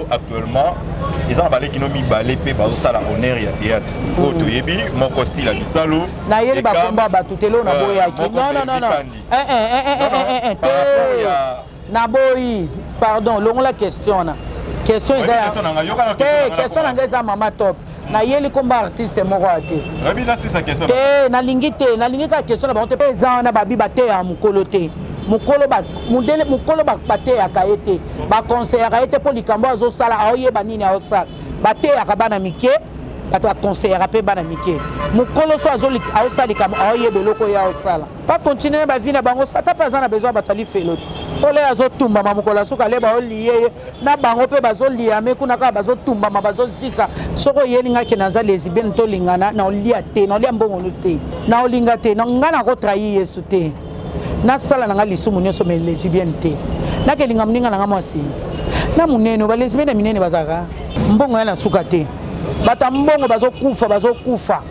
Lelo actuellement ils ont balé qui n'ont mis balé pe bazo sala honneur ya théâtre oto yebi moko style ya bisalo na yeli ba komba ba tutelo na boya ki non na boyi pardon longo la question na question eza mama top na yeli komba artiste moko ate rabi na c'est sa question na lingi ka question na ba te pesa na babi bate ya mukolo te mukolo ba pate ya kaete ba conseiller kaete pour likambo azo sala aoyeba nini aosala bate ya kabana mike bato conseiller pe bana mike mukolo so aosala likambo aoyeba loko ya osala pas continuer ba vie na bango sata pas na besoin batali felo ole azo tumba mamukolo suka le ba oliye na bango pe bazo liya me kuna ka bazo tumba ma bazo zika soko yelinga ke naza lesbienne to lingana na olia te na olia mbongo no te na olinga te na ngana ko trahir Yesu te na sala na ngali sumu nyoso me lesbienne te na ke linga mninga na mwasi na munene ba lesbienne minene bazaka mbongo yana suka te bata mbongo bazo kufa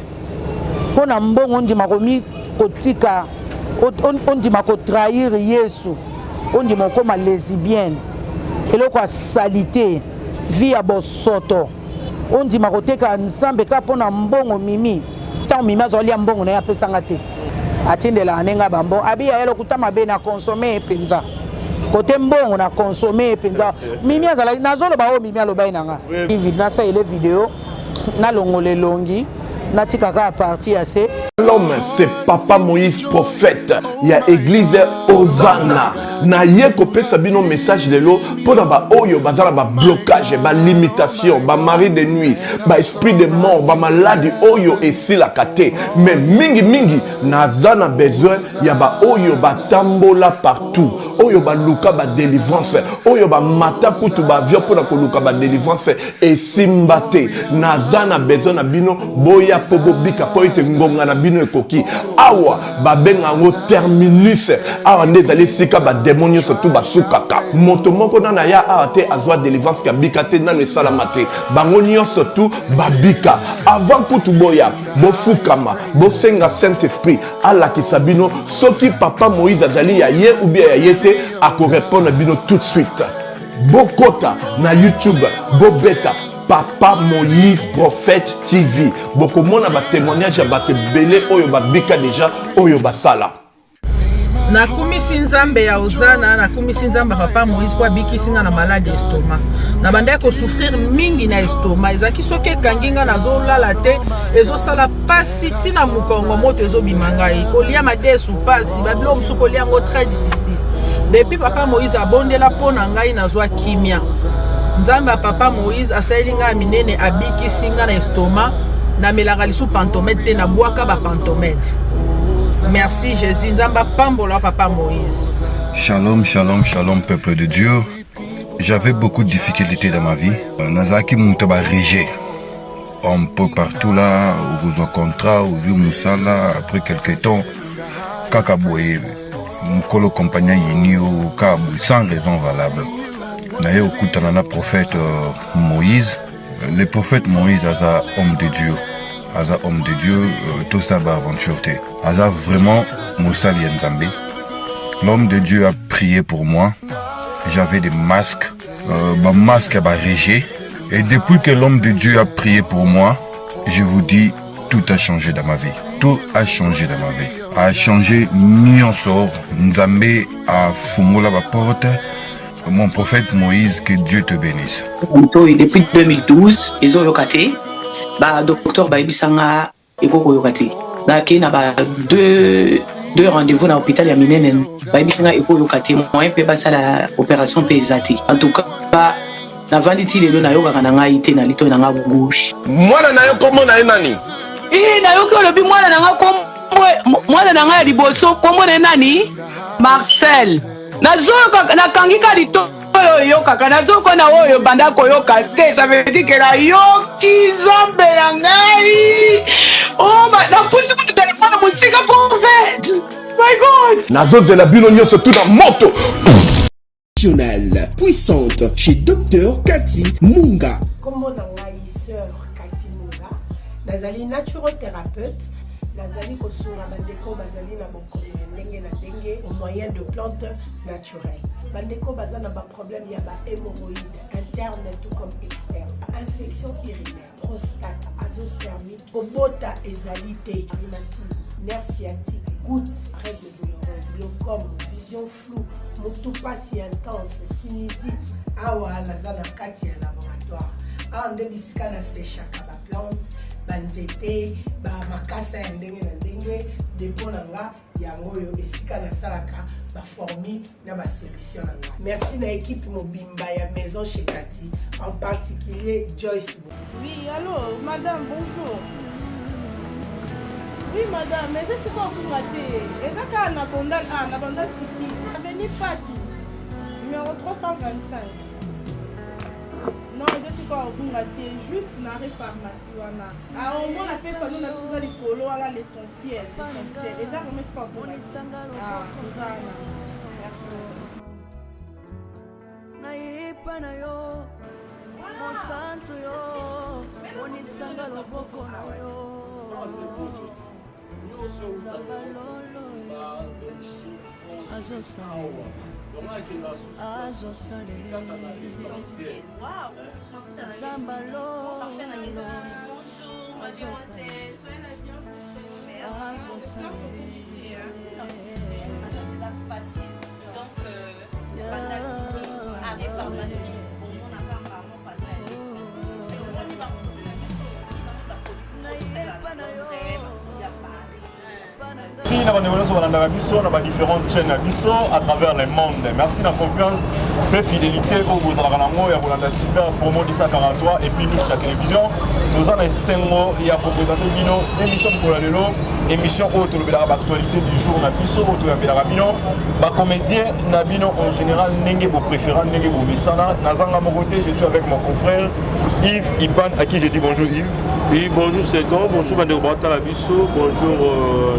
pona mbongo ndima komi kotika ondima ko trahir Yesu ondima ko ma lesbienne eloko salité vie ya bosoto ondima ko teka nzambe ka pona mbongo mimi tant mimi azolia mbongo na ya pesanga te atindela anenga bambo abiya yelo kutama be na consommer penza côté mbongo na consommer penza mimi azala nazolo ba o mimi alobai nanga hivi na sa ile vidéo na longole longi na tikaka à partir à c'est l'homme c'est Papa Moïse prophète il y a église Hosanna na ye kopesa bino message de l'eau pour ba oyo bazala ba blocage ba limitation ba mari de nuit ba esprit de mort ba maladie oyo esi la kate mais mingi nazana besoin ya ba oyo ba tambola partout oyo ba luka ba délivrance oyo ba mata kutu ba vio pour ko luka ba délivrance et simbate nazana besoin na bino boya pobo bika po ite ngonga na bino ekoki awa ba benga ngo terminus awa ndezali sika ba démonio surtout basukaka moto moko na ya ate azwa délivrance ka bikate na le salamate bango surtout babika avant kutu boya bofukama bosenga Saint Esprit ala kisabino soki Papa Moïse azali ya ye ou bien ya yete ako répondre bino tout de suite bokota na YouTube bobeta Papa Moïse prophète TV boko mona ba témoignage ba te belé oyo babika déjà oyo basala na kumisi nzambe ya Hosanna na kumisi nzambe Papa Moïse kwa bikisinga na malade estomac na banda ko souffrir mingi na estomac ezaki soke kanginga nazo lala te ezo sala pasi tina mukongo moto ezo bimangai kolia madesu pasi bablo msuko liango très difficile depuis Papa Moïse abondela pona ngai nazwa kimia nzambe Papa Moïse asalinga minene abikisinga na estomac na melaka lisu pantomètre te na bwaka ba pantomètre. Merci Jésus, nzamba pambola Papa Moïse. Shalom, shalom, shalom peuple de Dieu. J'avais beaucoup de difficultés dans ma vie. Nazaki Moutaba Régé. Un peu partout là, où vous en contrat, où vous Moussala, après quelques temps, Kakaboye, Mukolo compagnon Yinio, Kabou, sans raison valable. D'ailleurs, au Koutanana prophète Moïse, le prophète Moïse, Aza homme de Dieu. Aza homme de Dieu, tout ça va aventure. Aza vraiment Moussa Lienzambe. L'homme de Dieu a prié pour moi. J'avais des masques, masque à Régé. Et depuis que l'homme de Dieu a prié pour moi, je vous dis, tout a changé dans ma vie. Tout a changé dans ma vie. A changé Nyonsor. Nzambe a fumé la porte. Mon prophète Moïse, que Dieu te bénisse. Depuis 2012, ils ont locaté. Bah, docteur Baibisanga et Koko Yokate. Là, il y a deux rendez-vous dans l'hôpital de Minenen. Baibisanga et Koko Yokate. Moi, je peux passer à l'opération PSAT. En tout cas, la venditi de l'eau, n'a été dans l'ito dans la bouche. Moi, na yo comment na nani? Na yo ko lobi moi na comme moi na liboso comme nani? Marcel. Na zo na kangika lito. Yo kaka nazo ko na oyo banda ko yo kate ça veut dire que la yo ki zombe ya ngai oh na pusi ku téléphone musika prophète my god nazo zela bino nyo surtout na moto puissante chez docteur Cathy Munga. Comment on a sœur Cathy Munga, nazali naturothérapeute, nazali kosunga bandeko bazali na bokono ya ndenge na ndenge au moyen de plantes naturelles. Bandeko baza na problème ya ba hémorroïdes interne tout comme externe, infection urinaire, prostate, azoospermite, kobota ezali te, rhumatisme, nerf sciatique, gouttes, règles douloureuses, glaucome, vision floue, motupa si intense, sinusite. Awa naza na kati ya laboratoire. Awa nde bisika na séchaka ba plante, banzete, ba makasa ya ndenge na ndenge, depo na nga yango yo esika na salaka ba formule na ba solution na nga. Merci na équipe mobimba ya maison chez Cathy, en particulier Joyce. Oui, allô, madame, bonjour. Oui, madame, mais c'est quoi vous ratez? Et ça, quand on a bandal city, avenue Patou, numéro 325. Non, c'est quoi vous ratez? Juste dans la pharmacie. Ah, au moins, la paix, nous avons besoin de polo, l'essentiel. Et ça, comment est-ce qu'on peut ratez? Ah, vous avez. Merci beaucoup. Merci na bandeko nyonso balanda biso na différentes chaînes na biso à travers le monde. Merci na confiance et fidélité au bozalaka nango ya kolanda super promo 1043 et puis nous la télévision nous en esengo ya représenter bino émission pour la lelo émission autour de l'actualité du jour na biso autour ya belaka bino ba comédien na bino en général ndenge bo préférant ndenge bo misana nazanga mon côté je suis avec mon confrère Yves Ipan à qui je dis bonjour Yves. Oui, bonjour Segon, bonjour Bandeko Batalabiso, bonjour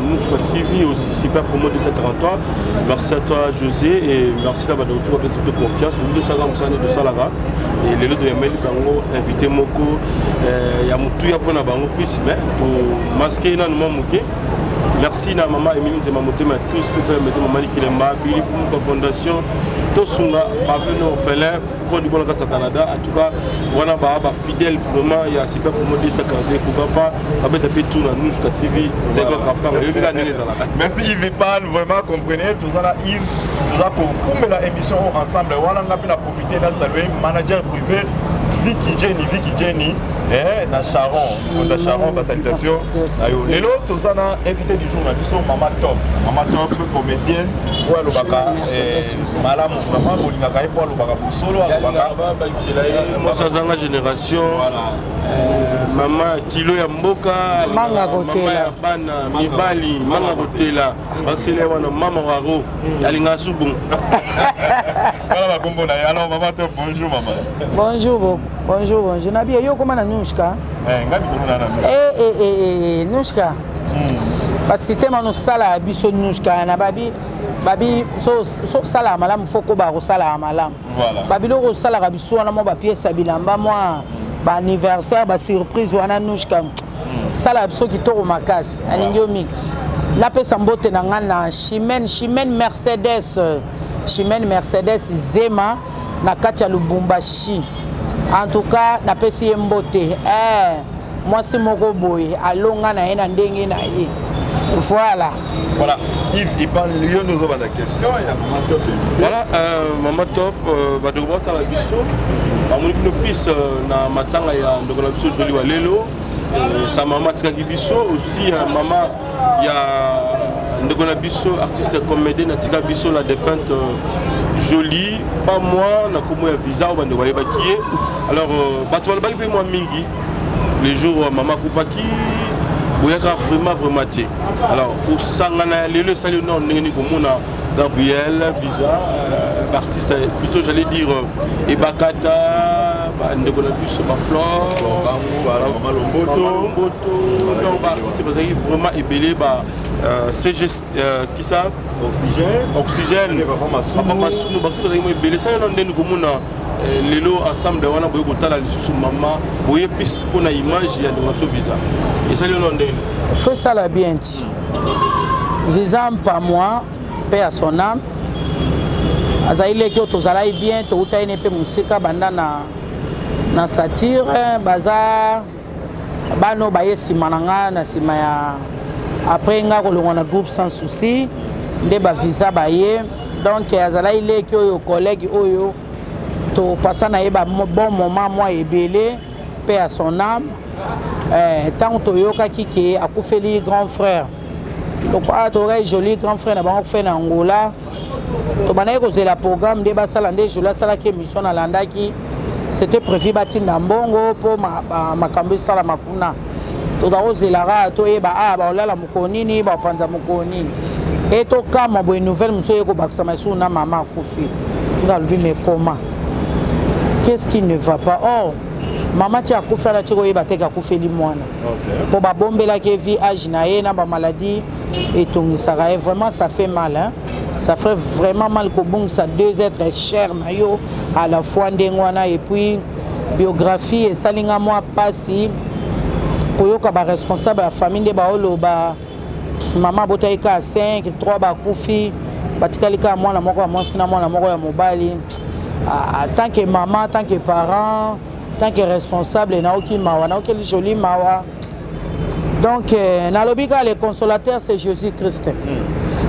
nous sur TV aussi super promo 1043. Merci à toi José et merci à Bandeko pour cette confiance. Nous de Saga Moussane de Salaga et les autres de Mel Bango invité Moko ya mutu ya pona bango plus mais pour masquer na nous moké. Merci à maman Emilie Zemamoté mais tous pour permettre maman Kilemba, Billy Fumuka Fondation, Tosunga, Baveno Félin, pour du bon Canada. En tout cas, on a fidèle vraiment. Il y a super pour me dire ça quand pourquoi pas avec un peu tout dans nous jusqu'à TV. C'est quoi campagne. Merci Yves Pan, vraiment comprenez tout ça là Yves. Nous avons pour la émission ensemble. On a pu profiter de saluer manager privé Vicky Jenny. Na Charon, on a Charon, salutation. Et l'autre, tout ça a invité du jour, Maman Top, comédienne, pour Alobaka, Malam, vraiment, pour Lingaka, pour Alobaka, pour Solo, Alobaka. Moi, ça a la génération. Maman Kilo Yamboka, Manga Gotela, Mibali, Manga Gotela, Maman Waro, Yalinga Soubon. Voilà, alors, Maman Top, bonjour, maman. Bonjour. Nabi, yo comment na Nushka? Nushka. Parce que système no sala biso Nushka na babi so sala malam foko ba ko sala malam. Voilà. Babi lo sala ka biso na mo ba pièce bilamba moi ba anniversaire ba surprise wana Nushka. Sala biso ki to makasi alingi omi. Na pesa mbote na ngana Chimène Mercedes Zema na kati ya Lubumbashi. En tout cas, na pesi mbote. Moi c'est mon boy. Alonga na ena ndenge na ye. Voilà. Yves, il parle lieu nous avons la question. Il y a Maman Top. Voilà, Maman Top, bah de voir la question. On nous pisse na matanga ya ndoko na biso joli wa lelo. Sa maman Tikaki biso aussi maman ya ndoko na biso artiste comédien na Tikaki biso la défunte Jolie, pas moi, na comme un visa ou bande waye bakié. Alors bato ba pe moi mingi. Les jours maman Koufaki boyaka vraiment té. Alors pour sangana le salut non ngeni ko mona Gabriel visa artiste plutôt j'allais dire Ebakata bande ko na biso ba flore maman Lomboto donc artiste vraiment ébélé ba CG qui ça oxygène papa masumu bakisi ko belé ça non ndeni ko mona lelo ensemble wana boye kotala lisusu mama boye piste mpona image ya ndeko visa esali ono ndenge fais ça la bien dit visa pas moi paix à son âme azali ki tozalai bien touta ene pe musika banda na satire baza bano baye simananga na sima ya après nga kolonga na groupe sans souci nde ba visa baye donc azalai ki oyo collègue oyo to passa na yeba bon moment moi ebele paix à son âme tant toyoka kiki akufeli grand frère donc atorei joli grand frère na bango fait na Angola to banaye kozela programme de basala nde joli sala ki émission na landaki c'était prévu batinda mbongo po makambo sala makuna to dakozela ra to yeba ba olala mukonini ba panza mukonini et to kama bo nouvelle monsieur ko bakisa masu na mama akufi ngalbi me comment qu'est-ce qui ne va pas oh maman tu as coupé la tiro yeba teka kufeli mwana pour ba bombela ke vie âge na ye na ba maladie et ton sara vraiment ça fait mal hein ça fait vraiment mal ko bong ça deux êtres chers na yo à la fois ndengwana et puis biographie et salinga moi pasi koyoka ba responsable la famille de ba oloba maman botaika 5 3 ba kufi batikalika mwana moko mwasi na mwana moko ya mobali en tant que maman, en tant que parent, en tant que responsable, na aucun mawa, na aucun joli mawa. Donc, na lobika le consolateur c'est Jésus-Christ.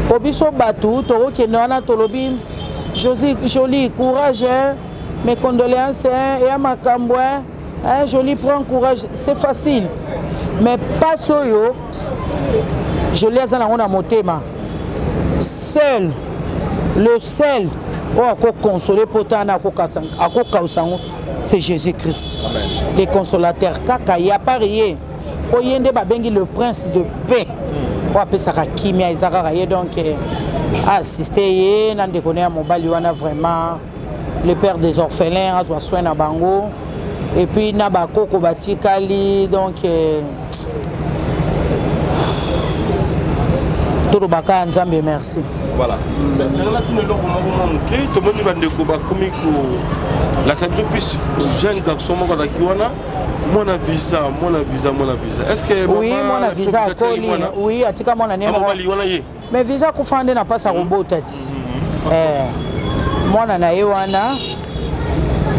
Pour biso batou, toro ke na tolobi Jésus joli courage, mes condoléances et à ma cambo, joli prends courage, c'est facile. Mais pas soyo, je les en a motema. Seul le seul pour consoler c'est Jésus-Christ. Les consolateurs kaka ya parié pour yende babengi le prince de paix. On appelle ça kimia izaka donc assister nan déconner mobile wana vraiment le père des orphelins a soin na bango et puis na bakoko batikali donc tout baka nzambe merci. Voilà. Là, tu ne l'as pas tout le monde va découvrir comme l'acceptation plus jeune garçon mon visa. Est-ce que oui, mon visa oui, atika mon année mais visa kufande na pas sa robot tati. Mon anaye wana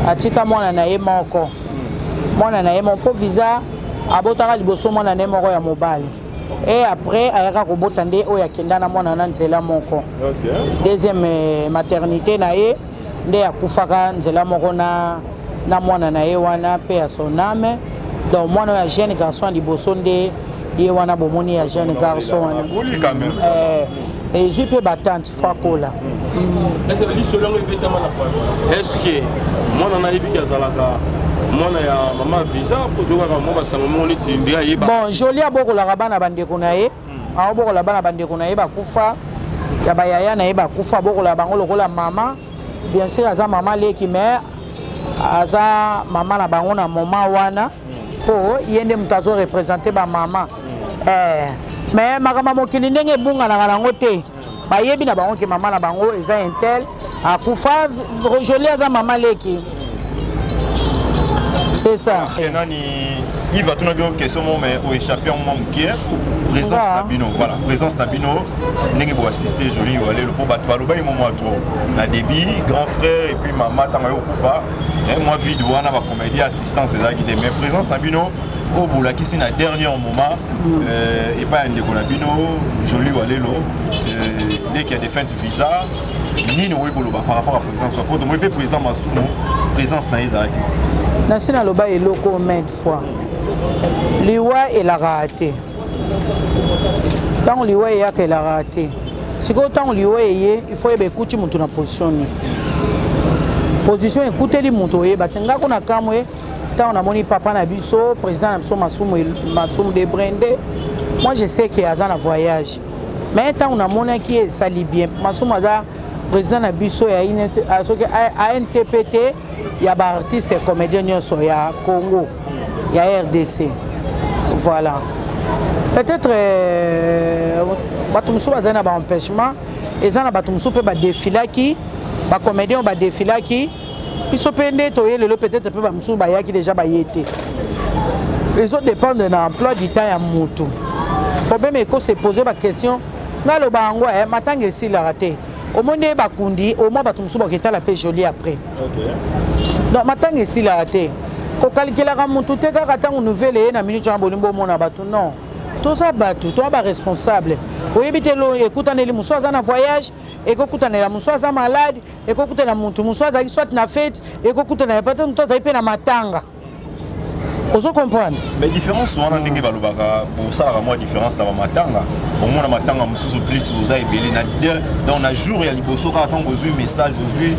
atika mon anaye moko. Mon anaye mon po visa abotaka liboso mon anaye moko ya mobile. Et après, ayaka kobotande oya kendana mwana na nzela moko. Deuxième maternité na ye nde akufaka nzela moko na mwana na ye wana pe à son âme. Donc mwana ya jeune garçon liboso nde ye wana bomoni ya jeune garçon wana. Et je peux batante fakola. Est-ce que selon le bétama la famille? Est-ce que mwana na yebi kazalaka mwana ya mama visa pour doka mo ba sango moni timbia yeba. Bon, joli abokola bana bandeko na ye. Abokola bana bandeko na ye ba kufa. Ya ba yaya na ye ba kufa abokola bango lokola mama. Bien sûr aza mama leki mais aza mama na bango na mama wana po yende mutazo représenter ba mama. Mais makama mokili ndenge bunga na nango te. Ba yebi na bango ke mama na bango eza intel akufa joli aza mama leki. C'est ça. Il va tourner une question, mais au échappé en moment qui est présence Nabino. Voilà, présence Nabino. N'est-ce pas assister joli ou aller le pour battre le bain moment trop. La débit, grand frère et puis maman Tamayo Koufa. Moi vidéo on a ma comédie assistance c'est ça qui était mais présence Nabino au bout là qui c'est le dernier moment et pas un déco Nabino joli ou aller l'eau dès qu'il y a des fins de visa ni nous par rapport à présence soit pour moi président Masumo présence Naïza. National Loba est loco maintes fois. Liwa et la raté. Tant Liwa est qu'elle a raté. Si quand Liwa est, il faut écouter mon tour en position. Position écouter les motos. Batenga qu'on a camé. Tant on a moni papa Nabiso, président Masumo de Brende. Moi je sais qu'il y a un voyage. Mais tant on a moni qui est sali bien. Masumo da président Nabiso a NTPT. Il y a des artistes et comédiens, il y a Congo, il y a RDC. Voilà. Peut-être que nous avons un empêchement. Et nous avons défilé qui, les comédiens ont défilé qui, biso pe nde toye lelo peut-être pe bamususu bayaki déjà baye te ezo dépendre na emploi du temps ya moto problème eko se poser baquestion nga loba yango matanga esilaka te omoni bakundi au moins bato mosusu baketala pe joli après donc matanga esilaka te kokalikelaka motu te kaka ntango nouvelle eye na minute wana bolimbo omona bato non toza bato toa baresponsable oyebi te lo ekutaneli mosu aza na voyage ekokutanela mosu aza malade ekokutanela motu mosu azalaki soit na fete ekokutanela peut-être motu azali mpe na matanga ozo comprendre mais différence wana ndenge balobaka bosalaka mwa différence na bamatanga omona matanga mosusu plus oza ebele na donc na jour ya liboso kaka ntango ozwi message ozwi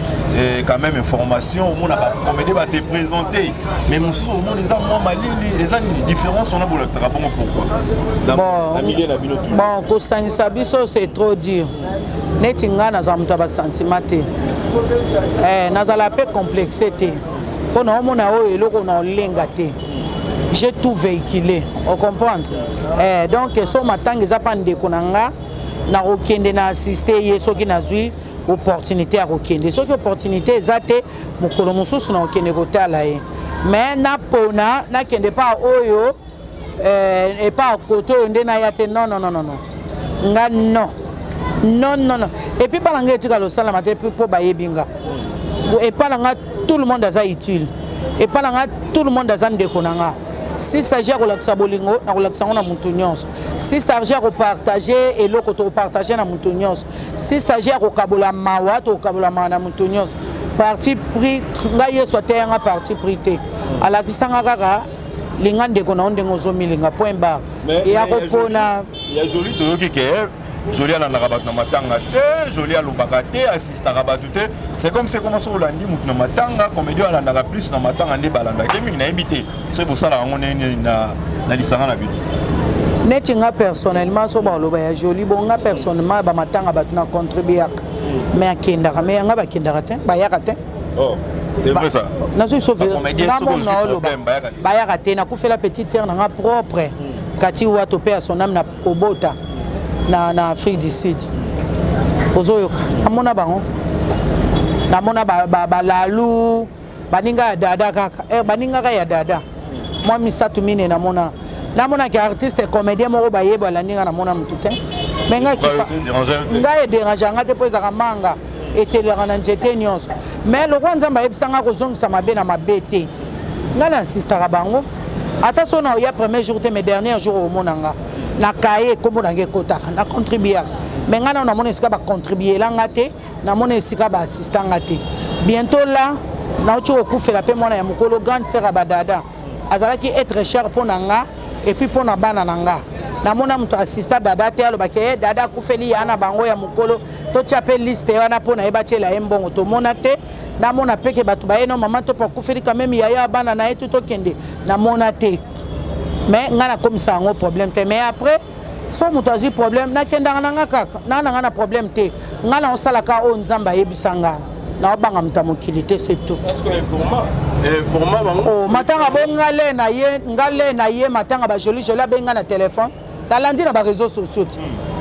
quand même information omona bacomédie base présenter mais mosusu omona eza mwa malili eza nini différence wana bolakisaka bongo pourquoi na milieu na bino toujours bon kosangisa biso c'est trop dur neti nga nazala moto ya basentiment te nazala mpe complexe te mpo na omona oyo eloko na olenga te j'ai tout véhiculé, on comprend. Donc, si on m'attend que ça pas ndeko nanga, na rokende na assister yeso ki na zui opportunité à rokende. So ki opportunité zate mukolo mususu na rokende kotala ye. Mais na pona na kende pas oyo et pas côté onde na yate non. Nga non. Et puis par l'anglais tu ka lo sala maté pour baye binga. Et par l'anglais tout le monde a utile. Et par l'anglais tout le monde a ndeko nanga. Si s'agit de relaxer bolingo, na relaxer na mutunyos. Si s'agit de partager et l'autre to partager na mutunyos. Si s'agit de kabola mawa to kabola na mutunyos. Parti pris ngaye sote nga parti prité. Ala kisanga kaka linga ndeko na ondengo zo milinga point barre. Et a kopona ya joli to yoki ke joli ala na rabat na matanga te, joli ala lobaka te, assiste à rabat te. C'est comme c'est comment ça olandi mut na matanga, comédie ala na plus na matanga nde balanda ke mingi na ebité. C'est pour ça la ngone na lisanga na bino. Neti nga personnellement so ba loba ya joli bonga personnellement ba matanga batuna contribuer. Mais akenda mais nga ba kenda te, ba yaka te. Oh. C'est vrai ça. Na so sauver. Ba yaka te na ku fait la petite sœur na nga propre. Kati wa to pe son âme na kobota. Na Afrique du Sud. Ozoyoka. Namona bango. Namona balalu baninga ya dada kaka. Baninga ya dada. Moi misatu mine namona. Namona ki artiste comédien moko bayeba la ninga namona mutute. Menga ki nga déranger nga te poza manga etelera na njete nyonso. Mais le roi nzamba ebisanga kozongisa mabe na mabete. Nga na assistera bango. Ata so na ya premier jour te mes derniers jours au monanga. Na kaye kombo nange kotaka na contribuer mais ngana na mona esika ba contribuer la ngate na mona esika ba assistant ngate bientôt là na ocho okufela pe mona ya mukolo grande sœur badada azalaki être cher pour nanga et puis pour na bana nanga na mona muto assistant dada te alo baké dada kufeli yana bango ya mukolo to chape liste wana pour na ebachela embongo to mona te na mona peke batu ba eno maman to pa kufeli quand même ya bana na etu to kende na mona te. Mais on a comme ça un problème. Mais après, si on a un problème, on a un problème. On a un salaka on zamba ebisanga. Na banga mtamukilité c'est tout. Est-ce que informa oh matanga bongale na ye matanga ba joli benga na téléphone. Talandi na ba réseaux sociaux.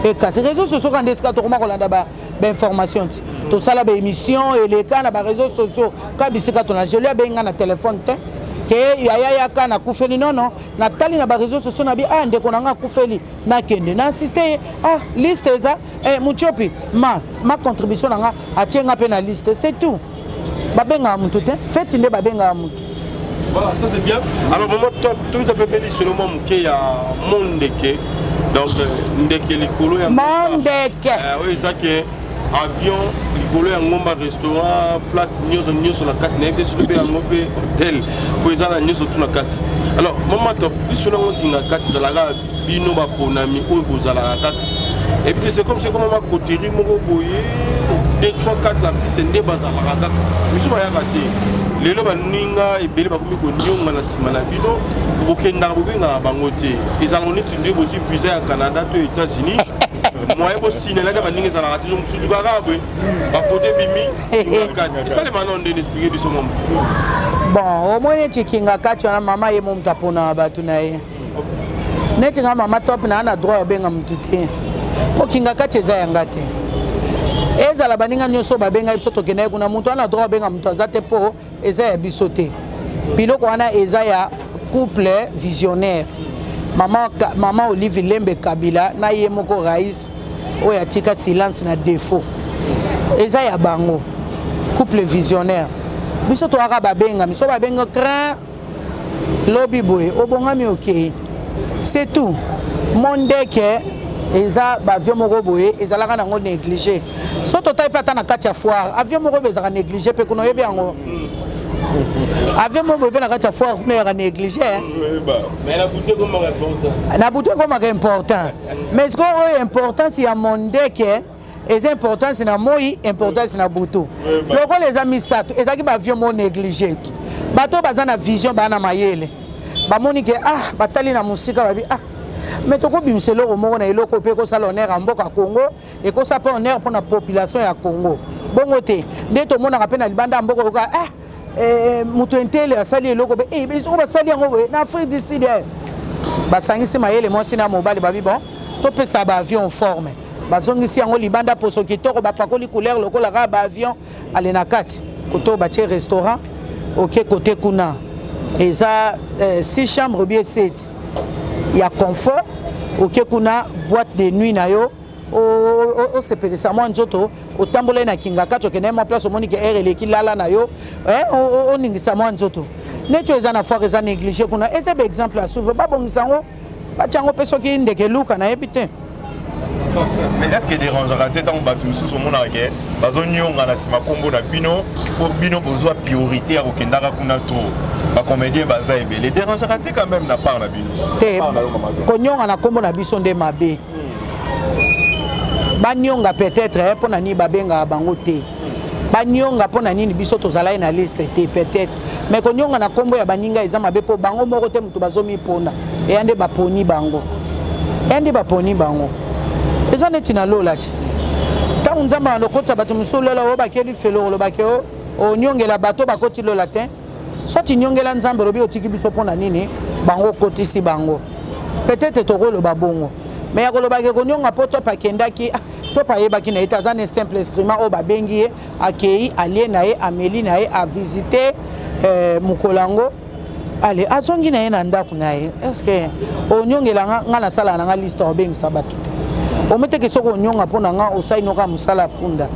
Et quand ces réseaux sociaux quand est-ce to koma kolanda ba information. To sala ba émission et les cas na ba réseaux sociaux quand bisika to na joli benga na téléphone te. Que yaya kana kufeli non natali na ba réseaux sociaux na bi ndeko nanga kufeli na kende na assister liste eza muchopi ma contribution nanga atienga pe na liste c'est tout babenga mutu te feti nde babenga mutu. Voilà, ça c'est bien. Alors moment top tout à fait béni sur le moment qui ya mondeke donc ndeke likolo ya mondeke oui ça que avion likolo ya ngomba restaurant flat news sur la carte na ebe sur le ngombe hotel pour ça la news sur la carte. Alors moment top sur le monde na carte za la bino ba ponami o bozala carte et puis c'est comme ma coterie moko boye 2 3 4 artistes ndé bazala carte misu ba ya carte lelo baninga ebele bakomi konyonga na sima na bino bokenda bobenga bango te ezala neti nde bosi visa ya Canada to États-Unis moi ebo sinela ka baninga ezala raté donc su du barabe ba photo bimi kati ça les manon de expliquer de ce moment bon au moins neti kinga kati na mama ye mo mtapona batu na ye neti nga mama top na ana droit benga mtute po kinga kati eza yanga te ezala baninga nyonso babenga biso tokende kuna mutu ana droit benga mutu azate po eza ya biso te biloko wana eza ya couple visionnaire mama Olive Lembe Kabila na ye moko Rais oyo atika silence na défaut eza ya bango couple visionnaire biso toaka babenga miso babenga cran lobi boye obongami okei c'est tout mondeke eza baavion moko boye ezalaka nango négligé so totali mpe ata na kati ya foire avion moko boye ezalaka négligé mpe kuna oyebi yango avion moko boye mpe na kati ya foire kuna ezalaka négligé na butu ekomaka important mais siko oyo importance ya mondeke eza importance na moi importance na butu lokola eza misato ezalaki baavion moko négligé bato baza na vision baa na mayele bamoni ke batali na mosika babi mais tokobimisa eloko moko na eloko mpe ekosala honneur ya mboka Congo ekosala mpe honneur mpo na population ya Congo bongo te nde tomonaka mpe na libanda ya mboka oka moto entele asali eloko mpe soko basali yango boye na Afrique du Sud basangisi mayele mwasi na mobali babi bon topesa baavion forme bazongisi yango libanda poso kitoko bapakoli couleur lokola kaka baavion ale na kati koto batie restaurant oke kote kuna eza 6 chambres bien 7 ya confort oke kuna boîte de nuit na yo osepelisa mwa nzoto otambola na kinga kati okende mwa place omoni ke air eleki lala na yo oningisa mwa nzoto neti eza na foire eza négligé kuna eza ba exemple ya suivre babongisa yango batia yango mpe soki ndeke luka nayebi te. Mais est-ce que dérangera te tant bato mosusu omonaka ke bazonionga na nsima nkombo na bino mpo bino bozwa priorité ya kokendaka kuna to bacomédien baza ebele dérangera te quand même na part na bino te konyonga na nkombo na biso nde mabe banionga peut-être mpo na nini babengaka bango te banionga mpo na nini biso tozalaki na liste te peut-être mais konyonga na nkombo ya baninga eza mabe mpo bango moko te moto bazomiponda eya nde baponi bango eza neti na lola ti ntango nzambe alokotisa bato mosusu lola oyo bakeli felo olobaki onyongela bato bakoti lola te soti nyongela nzambe olobi otiki biso mpo na nini bango okotisi bango peut-être tokoloba bongo mais ya kolobaki konyonga mpo topakendaki topayebaki na ye te aza na simple instrument oyo babengi ye akei alie na ye ameli na ye avisite mokolo yango ale azongi na ye na ndako na ye estce onyongela nga nasala na nga liste obengisa bato te ometeke soki onyonga mpo na nga osalinoka mosala punda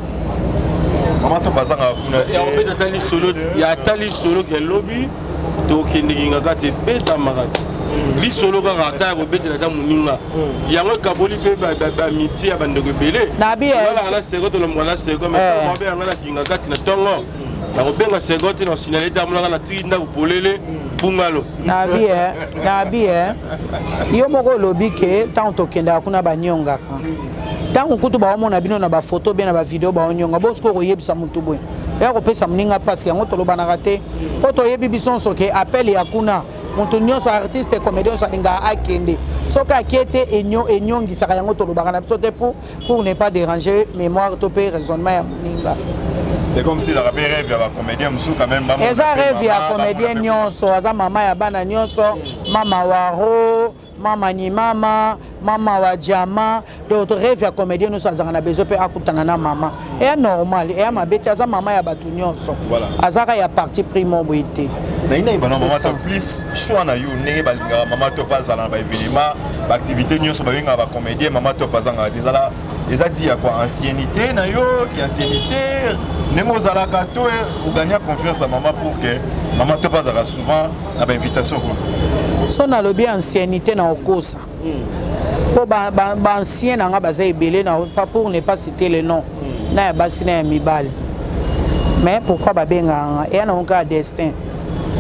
mama to bazanga kuna ya atali solo ke lobi tokendeki kati ebetamaka te lisolo kaka ata ya kobetela ata moninga yango ekaboli mpe bamiti ya bandeko ebele alaka na seko tolomboka na seko mabe yanga na kinga kati na ntongo nakobenga seko te na signale te amonaka na tiki ndako polele bungalo nabi yo moko olobi ke ntango tokendaka kuna baniongaka ntango kutu baomona bino na bafoto bie na bavideo baonionga bosiko koyebisa motu boye eya kopesa moninga mpasi yango tolobanaka te mpo toyebi biso nyonso ke appel ya kuna moto nyonso artiste comédien nyonso alingaka akende soki akie te enyongisaka yango tolobaka na biso te pour ne pas déranger mémoire to mpe raisonnement ya moninga. C'est comme si la rêve ya bacomédien mosusu quand même eza rêve ya comédien nyonso aza mama ya bana nyonso mama waro mama nyimama mama wa jama donc rêve ya comédien nyonso azanga na besoin mpe akutana na mama eya normal eya mabe te aza mama ya bato nyonso azaka ya parti primo boye te naina bana mama to plus choix na yo ndenge balingaka mama to bazala na baévénement baactivité nyonso babengaka bacomédien mama to bazanga te ezala eza di ya kwa ancienneté na yo ki ancienneté ndenge ozalaka to ogania confiance ya mama pour que mama to bazalaka souvent na bainvitation kuna so nalobi ancienneté na okosa mpo baancien na nga baza ebele pas pour ne pas citer le nom na ya basi na ya mibali mais pourquoi babengaka nga eya nango kaka destin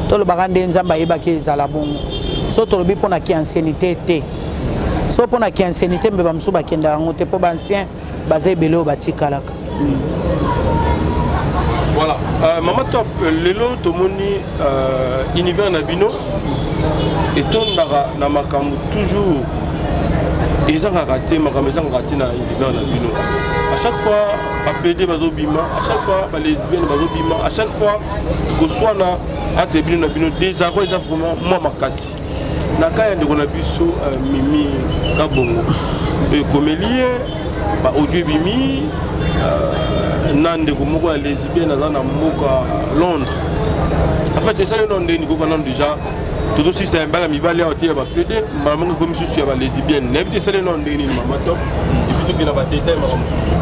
tolobaka nde nzambe ayebaki ezala bongo so tolobi mpo na ki ancienneté te so mpo na ki ancienneté mbe bamosusu bakendaka yango te mpo baancien baza ebele oyo batikalaka. Voilà, Mama Top, lelo tomoni univers na bino et tondaka na makambo toujours ezanga te makambo ezanga te na univers na bino. À chaque fois bapede bazobima, à chaque fois balesbienne bazobima, à chaque fois koswana ate bino na bino désaccord eza vraiment moi makasi. Na kaya ndeko na biso Mimi Kabongo et comédien audio bimi nande ko moko ya lesbienne aza na mboka Londres. En fait c'est ça le nom de Nico Kanan déjà. Tout aussi c'est un bel ami balé à ba PD maman comme sous ya ba lesbienne. N'habite c'est le nom de ni maman top. Il faut que la ba détail maman sous.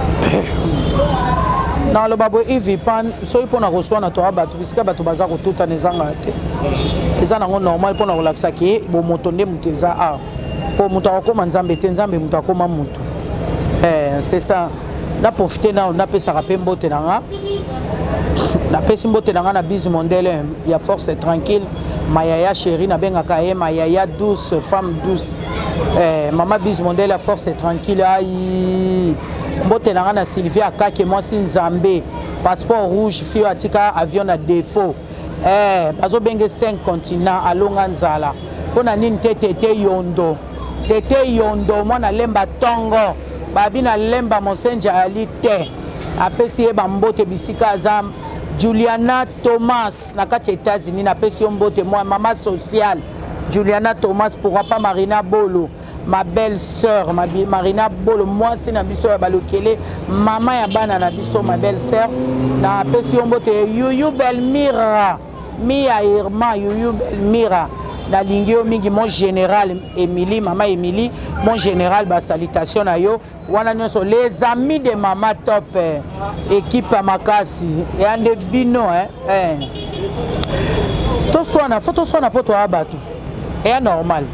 Non le babo Yves pan so pour na reçoit na to bato bisika bato baza ko tuta nezanga te. Eza nango normal pour na relaxa ki bo motonde muteza a. Pour muta ko manzambe te nzambe muta ko mamutu. C'est ça. Na profiter na pesa rapé mbote nanga. La pesa mbote nanga na bise mondele ya force tranquille. Mayaya chérie na benga kaye mayaya douce femme douce. Maman bise mondele la force tranquille aïe. Mbote nanga na Sylvia Kake moi si Nzambe passeport rouge fio atika avion à défaut. Bazo benge 5 continents alonga nzala. Pona nini tete yondo. Tete yondo mwana lemba tongo. Babi na lemba mosenja alite apesi eba mbote bisika azam Juliana Thomas na kati États-Unis na pesi mbote moi maman sociale Juliana Thomas pourra pas Marina Bolo ma belle sœur Marina Bolo moi c'est na biso ya balokele maman ya bana na biso ma belle sœur na pesi mbote Yuyu Belmira Mia Irma Yuyu Belmira na lingio mingi mon général Émilie maman Émilie mon général ba salutation na yo wana nyonso les amis de Mama Top équipe à Makasi et ande bino to soana photo soana poto abatu et normal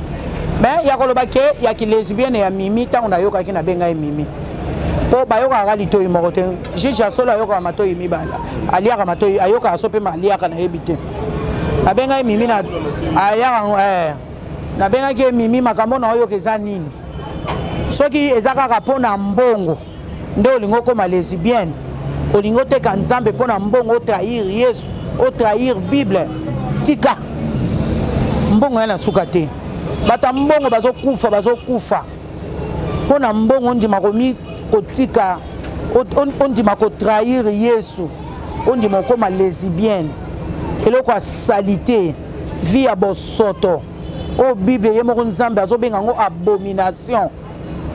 mais ya koloba ke ya ki lesbienne ya mimi ta on ayoka ki na benga mimi po bayoka ga lito imoko te juge solo ayoka mato yimi bala aliaka mato ayoka asope maliaka na ebite na benga mimi na aya na benga ke mimi makambo na oyo keza nini soki ezaka kapona mbongo ndo lingo koma lesbienne olingo teka nzambe pona mbongo trahir Yesu o trahir Bible tika mbongo yana suka te bata mbongo bazokufa pona mbongo ndima komi kotika ondima ko trahir Yesu ondima koma lesbienne eloko a salité vie à bosoto o Bible yemoko nzambe azobenga ngo abomination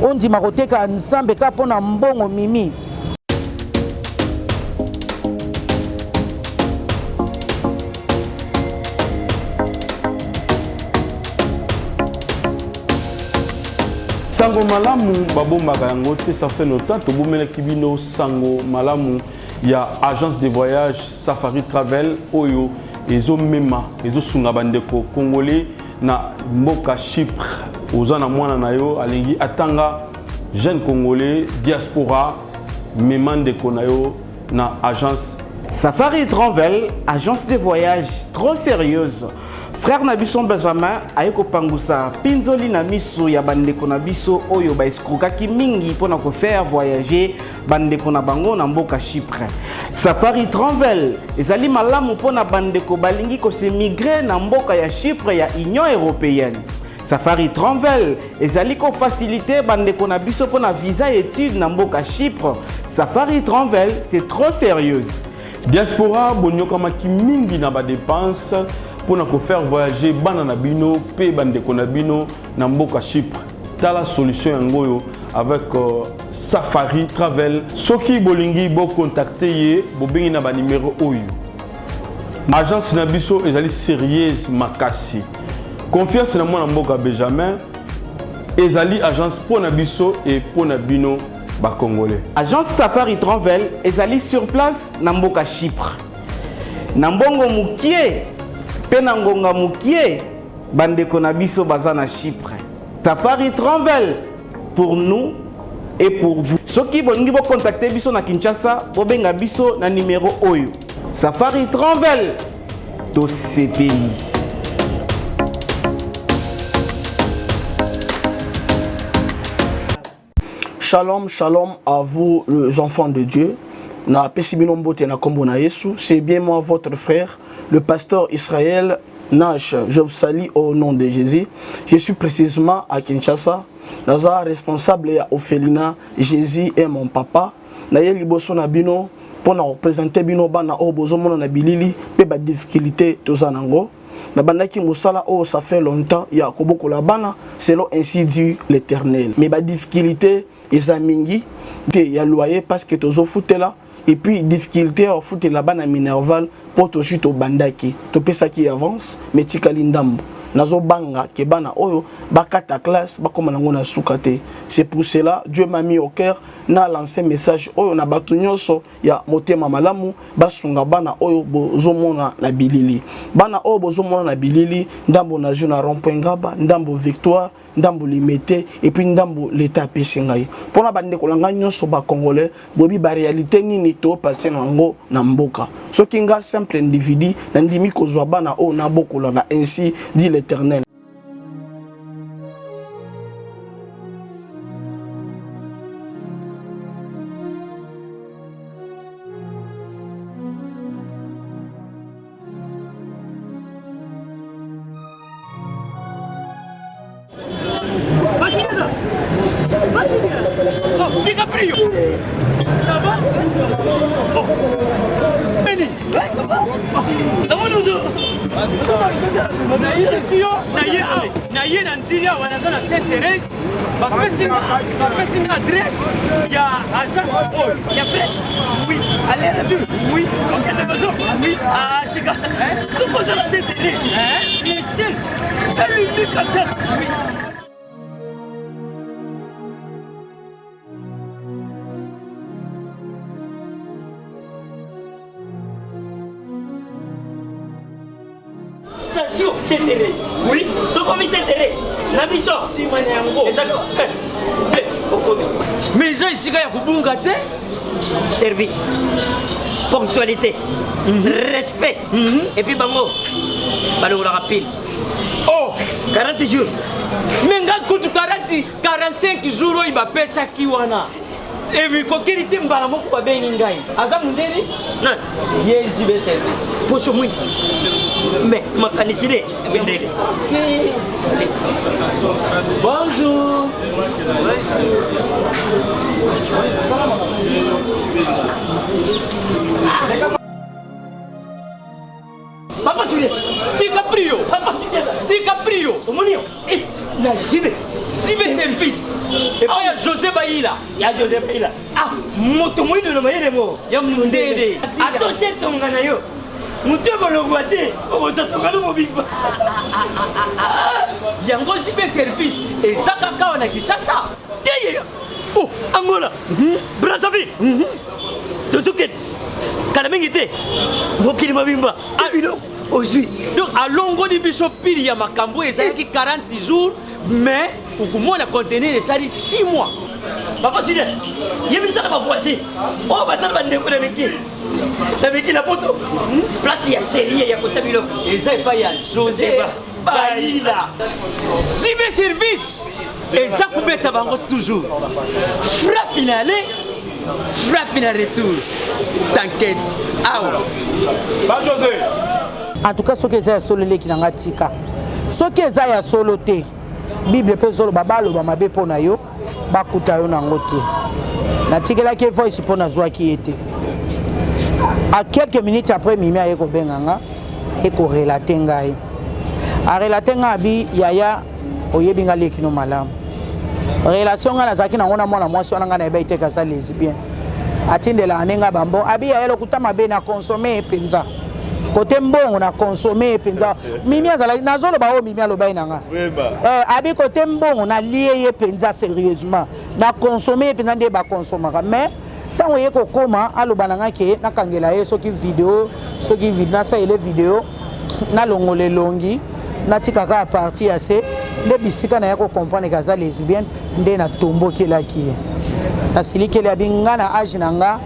ondima koteka nzambe ka pona mbongo mimi. Sango malamu babombaka yango te ça fait longtemps tobomela kibino sango malamu ya agence de voyage Safari Travel oyo ezomema ezosunga bandeko congolais na mboka Chypre ozana mwana na yo alingi atanga jeune congolais diaspora memandeko na yo na agence Safari Travel, agence de voyage trop sérieuse. Frère Nabisson Benjamin ayeko pangusa pinzoli na miso ya bandeko na biso oyo ba eskrokaki mingi pona ko faire voyager bandeko na bango na mboka Chypre. Safari Travel ezali malamu pona bandeko balingi ko se migrer na mboka ya Chypre ya Union européenne. Safari Travel ezali ko faciliter bandeko na biso pona visa étude na mboka Chypre. Safari Travel c'est trop sérieuse. Diaspora bonyoka maki mingi na ba dépenses pour nous faire voyager bana na bino pe bandeko na bino na mboka Chypre. Tala solution yangoyo avec Safari Travel. Soki bolingi bo contacter ye bo bengi na ba numéro oyo. Agence na biso ezali sérieuse makasi. Confiance na mwana mboka Benjamin ezali agence pour na biso et pour na bino ba congolais. Agence Safari Travel ezali sur place na mboka Chypre. Na mbongo mukie pena ngonga mukie bandeko na biso baza na Chypre. Safari Travel pour nous et pour vous. Soki bolingi bo contacter biso na Kinshasa bo benga biso na numéro oyo. Safari Travel to CPI. Shalom, shalom à vous les enfants de Dieu. Na Pesibilombote na Kombo na Yesu, c'est bien moi votre frère, le pasteur Israël Nash. Je vous salue au nom de Jésus. Je suis précisément à Kinshasa. Naza responsable ya Ophelina, Jésus est mon papa. Na ye liboso na bino pour représenter bino bana o bozomona na bilili pe ba difficulté tozanango. Na bandaki musala oh ça fait longtemps ya koboko la bana selon ainsi dit l'Éternel. Mais ba difficulté eza mingi te ya loyer parce que tozofutela et puis difficulté à foutre là-bas na Minerval pour to chute au bandaki to pesa qui avance mais tikali ndambo nazo banga ke bana oyo bakata classe bakoma nango na sukate. C'est pour cela Dieu m'a mis au cœur na lancé message oyo na batu nyonso ya motema malamu basunga bana oyo bozomona na bilili bana oyo bozomona na bilili ndambo na jeu na rond-point Ngaba ndambo Victoire ndambo Limete et puis ndambo l'état pesingai pona bande kolanga nyonso ba congolais bobi ba réalité nini to passer nango na mboka soki nga simple individu na ndimi kozwa bana o na bokola na ainsi dit l'Éternel. Station Sainte-Thérèse. Oui, ce commis Sainte-Thérèse. Nabiso. Si maniango. Exactement. Mais ça ici il y a kubunga te. Service. Ponctualité. Respect. Et puis bango. Balo rapide. Oh, 40 jours. Mais nga kutu 45 jours il va payer ça qui wana. Et puis kokeli te mbala moko ba bengi ngai. Aza mundeni? Non. Yes, du service. Pour ce monde. Mais ma canicine. Bonjour. Papa Sylvie, DiCaprio. Papa Sylvie, DiCaprio. Omonio. Eh, na jibe service. Et puis il y a José Baïla. Il y a José Baïla. Ah, moto moïno no mayele mo. Ya mundede. Attention tongana yo. Mutego longwate. Obo satongana mo bigba. Yango jibe service. Et Zaka kaona kisasa. Teye. Oh, Angola. Brazzaville. Tozuket. Kalamingite. Mokili mabimba. Abilo. Aujourd'hui. Donc à longo di biso pili ya makambo ezaki 40 jours mais okumona contenir esali 6 mois. Papa Sile. Yebisa na voisin. Oh basala bandeko na meki. Na meki na poto. Place ya série ya kotsa bilo. Eza pa ya José Baïla. Cyber service. Eza kubeta bango toujours. Frappe finale. Frappe finale retour. T'inquiète. Ah Ba José. En tout cas, ce que j'ai solo les qui n'ont tika. Ce que j'ai solo té. Bible peut solo babalo bamabe pona yo. Bakuta yo nangote. Na tikela ke voice pona joie qui était. À quelques minutes après Mimi a eko benganga eko relater ngai. A relater ngabi yaya oyebinga lekino malamu. Relation ngana zaki na ngona mwana mwasi wana ngana ebe iteka sa lesbien. Atindela anenga bambo abi ya yelo kutama be na consommer penza. Côté mbongo na consommer penza. Mimi azala nazolo ba o Mimi aloba inanga. Abi côté mbongo na lié penza sérieusement. Na consommer penza nde ba consommer mais tango yeko koma aloba nanga ke na kangela ye soki vidéo na sa ele vidéo na longole longi na tikaka a partir ya se le bisika na yako comprendre kaza lesbienne nde na tombo kelaki na silikeli abinga na âge nanga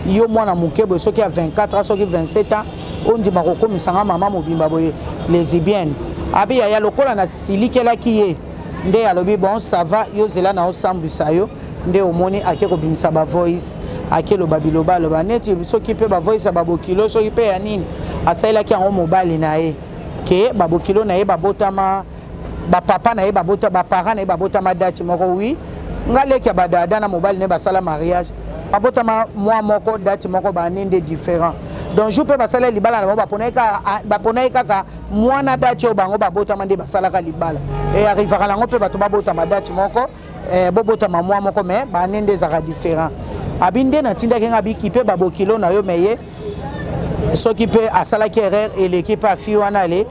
yo mwana mukebo soki a 24 ans soki 27 ans ondi makokomisanga mama mobimba boye lesbienne abi ya lokola na silikelaki ye nde alobi bon ça va yo zela na osambisa yo nde omoni ake kobimisa ba voice ake lo babiloba lo baneti soki pe ba voice ba bokilo soki pe ya nini asailaki yango mobali na ye ke ba bokilo na ye babotama ba papa na ye babota ba parents na ye babotama date moko oui ngaleki ya badada na mobali ne basala mariage babotama moi moko date moko ba ninde différent donc je peux basala libala na bapona kaka mwana date o bango babotama nde basala ka libala et arrivera nango pe bato babotama date moko bobota mamwa moko mais banende zaka différent abinde na tinda kenga bikipe babokilo na yo meye soki pe asalaki erreur et l'équipe a fi wana le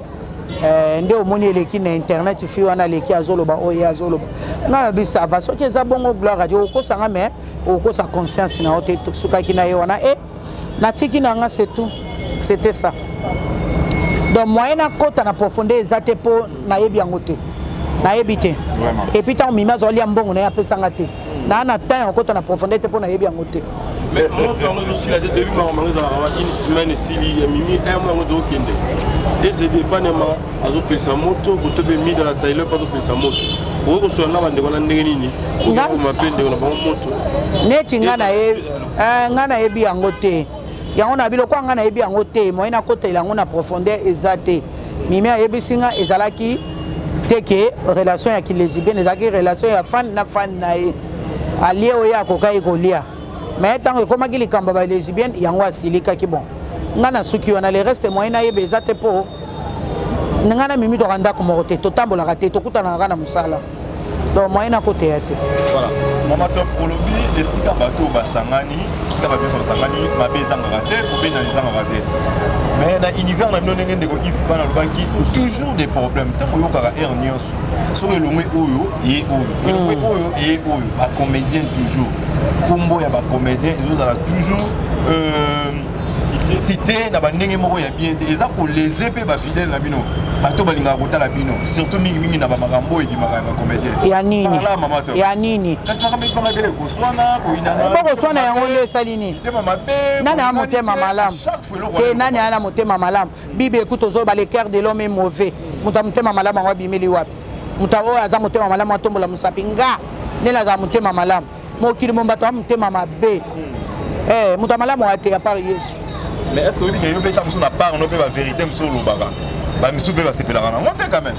nde omoni eleki na internet fi wana leki azoloba oyo azoloba ngana bisa va soki eza bongo gloire a Dieu okosanga mais okosa conscience na ote sukaki na ye wana et natiki na nga c'est tout c'était ça donc moyen na kota na profondeur ezate po na yebi yango te na yebi te et puis tant mima zo lia mbongo na ya pesanga te na temps kota na profondeur te po na yebi yango te mais moi quand aussi la tête de moi on une semaine ici il mimi un mois de okende et c'est pas néma azo pesa moto ko to be mi dans la taille pas to pesa moto ko so na bande kona ndenge nini ko mapende na moto neti ngana yebi yango te yango na bilo kwa ngana yebi yango te moyen na kota yango na profondeur ezate mimi yebi singa ezalaki teke relation ya kilesibienne ezaki relation ya fan na fan na ye alie oya kokai kolia mais tant que comme il kamba ba lesbienne yango asilika ki bon ngana suki wana le reste moyen na yebe ezate po ngana mimi to randa ko mokote to tambola raté to kutana ngana musala donc moyen na côté yate voilà mama top olobi esika bato basangani esika ba biso basangani mabeza ngaraté ko bena nizanga raté mais na univers na bino ndenge ndeko if bana lobaki toujours des problèmes tant yo kaka er nyonso so le lomwe oyo ye oyo ba comédien toujours combo ya ba comédien ils ont toujours cité na bandenge moko ya bien te eza ko les épées ba fidèle na bino bato balinga kota la bino surtout mingi na ba makambo et ba comédien ya nini kasi makambo ipanga bele ko swana ko inana ko swana yango le salini tema mabe nani a motema malam te nani ana motema malam bible écoute ozo ba le cœur de l'homme est mauvais muta motema malam wa bimeli wapi muta o aza motema malam atombola musapinga nela za motema malam mokili mombato motema mabe muta malam wa te ya par Yesu. Mais est-ce que vous dites que vous avez une part, on peut la vérité, monsieur Lobaga? Bah, monsieur peut la séparer dans la montée quand même.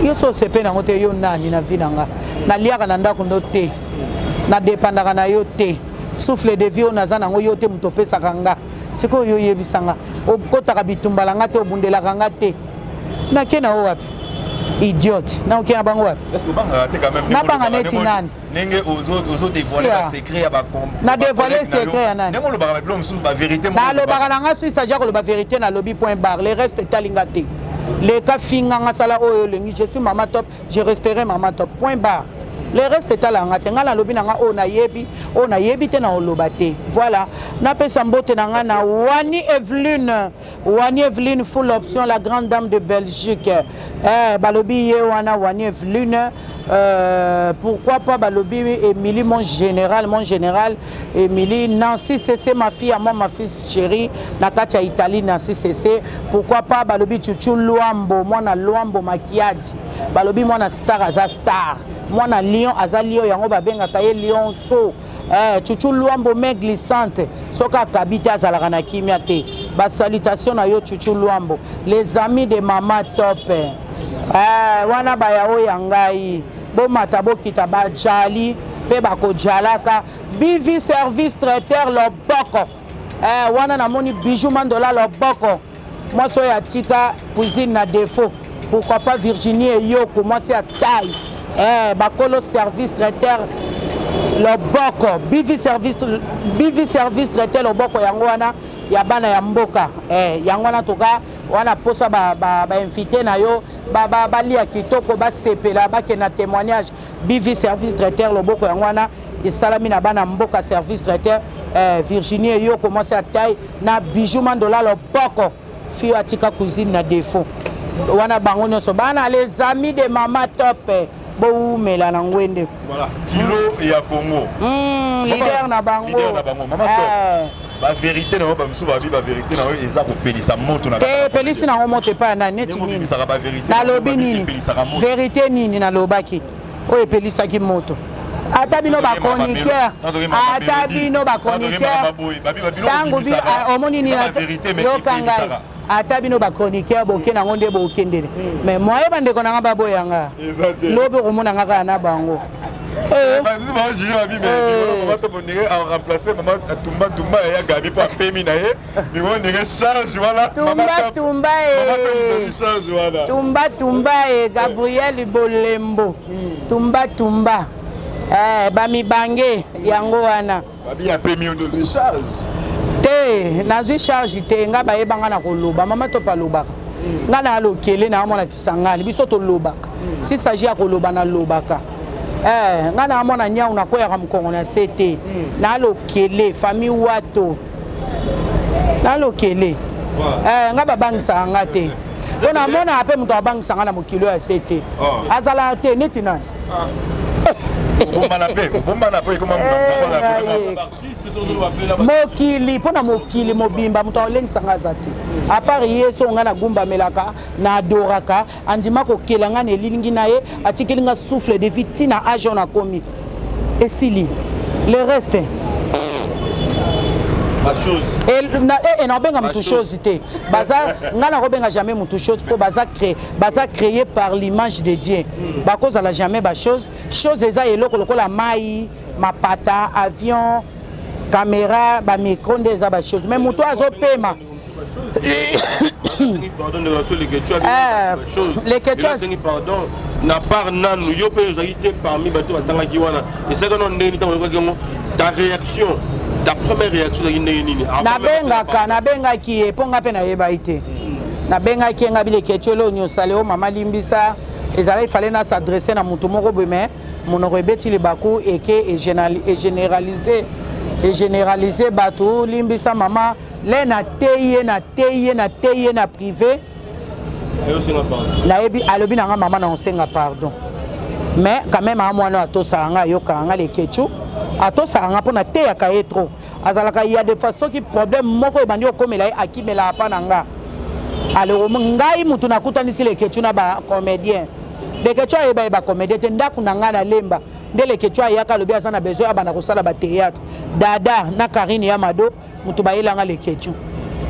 Yo so séparer dans la montée, yo nani na vie nanga. Na liaka na ndako ndo te. Na dépendaka na yo te. Souffle de vie on azana ngo yo te mutope sakanga. Siko yo yebisanga. O kotaka bitumbala ngate obundela kanga te. Na kena o wapi? Idiote. Na okena bango wapi? Est-ce que banga raté quand même? Na banga neti nani? Nenge ozo dévoiler la secret ya ba na dévoiler secret ya nani? Nenge lo ba blom sous ba vérité mo. Na lo ba nga su sa jako lo ba vérité na lobby point bar. Le reste talingate. Les cas finga nga sala oyo lengi je suis maman top, je resterai maman top point bar. Le reste est à la ngala lobi nanga o na yebi te na olobate. Voilà. Na pesa mbote nanga na Wani Evelyn full option la grande dame de Belgique. Balobi ye wana Wani Evelyn pourquoi pas balobi Émilie mon général Émilie Nancy CC ma fille à moi ma fille chérie Nakacha Italie Nancy CC pourquoi pas balobi Chuchu Luambo moi na Luambo makiadi balobi moi na star aza star moi na lion aza lion yango babenga taye lion so Chuchu Luambo main glissante soka kabite azalaka na kimia te ba salutation na yo Chuchu Luambo les amis de Mama Top wana bayao yangai bo matabo kita ba jali pe bako jalaka bivi service traiteur loboko wana na moni bijou mandola loboko moi so ya tika cuisine na défaut pourquoi pas Virginie et Yoko moi c'est à taille bakolo service traiteur loboko bivi service traiteur loboko yango wana ya bana ya mboka yango wana toka wana posa ba invité na yo ba lia kitoko ba sepela ba ke na témoignage bivi service traiteur loboko yango wana esalami na bana mboka service traiteur Virginie yo commencé à taille na bijou mandola loboko fio atika cuisine na défaut wana bango nyonso bana les amis de Mama Top bo mela na ngwende voilà kilo ya Congo leader na bango Mama Top ba vérité na ba msu ba bi ba vérité na yo eza ko pelisa moto na te pelisi na moto pa na neti nini ba vérité na lobi nini vérité nini na lobaki o epelisa ki moto ata bino ba chroniqueur tango bi omoni ni yo kangai ata bino ba chroniqueur boke na ngonde bokendele mais moi bande ko na ba boyanga lobi ko mona ngaka na bango biso ba jiji ba bi mais maman to bonire a remplacer maman Tumba et Gabi pour pemi na ye mais on dirait charge voilà Tumba et Gabriel Bolembo Tumba bami bange yango wana babi ya pemi on de charge te nazwi charge te nga bayebanga na koloba mama to palobaka nga na lokele na amona kisangani biso to lobaka si s'agit ya koloba na lobaka nga na amona nyau na koyaka mkongo na sete na lokele famille wato na lokele nga babangisa nga te pona mona ape muto abangisa nga na mokilo ya sete azala te neti na mokili mpona mokili mobimba moto aolengisanga aza te apart ye so nga na gumbamelaka na adoraka andima kokela nga na elilingi na ye atikeli nga souffle de vie ntina age on akomi esili le reste nabenga mutu chose te baza nga na kobenga jamais mutu chose po baza créé par l'image de Dieu bakozala jamais ba chose eza eloko lokola mai mapata avion caméra ba micro nde eza ba chose mais mutu azopema les questions pardon na part nanu yo pe ozalite parmi bato batangaki wana esaka non ndeni tango ta réaction ta première réaction de nini nabengaki eponga pe na yeba ite nabengaki nga bile ketcholo nyosale o mama limbisa ezala il fallait na s'adresser na mutu moko beme monoko ebeti libaku eke et généraliser bato limbisa mama le na teye na privé nayebi alobi na nga mama na onsenga pardon mais quand même à moi na to sanga yoka nga le ketchu atosanga mpona te ya kaye trop azalaka ya de façon qui problème moko ebandi okomela ye akimela apa na nga alors ngai mutu nakutanisi leketchu na bacomédien leketchu ayeba bacomédien te ndako na nga na lemba nde leketchu ayaka alobi aza na besoin abanda kosala batéâtre dada na Karine ya mado mutu bayelanga leketchu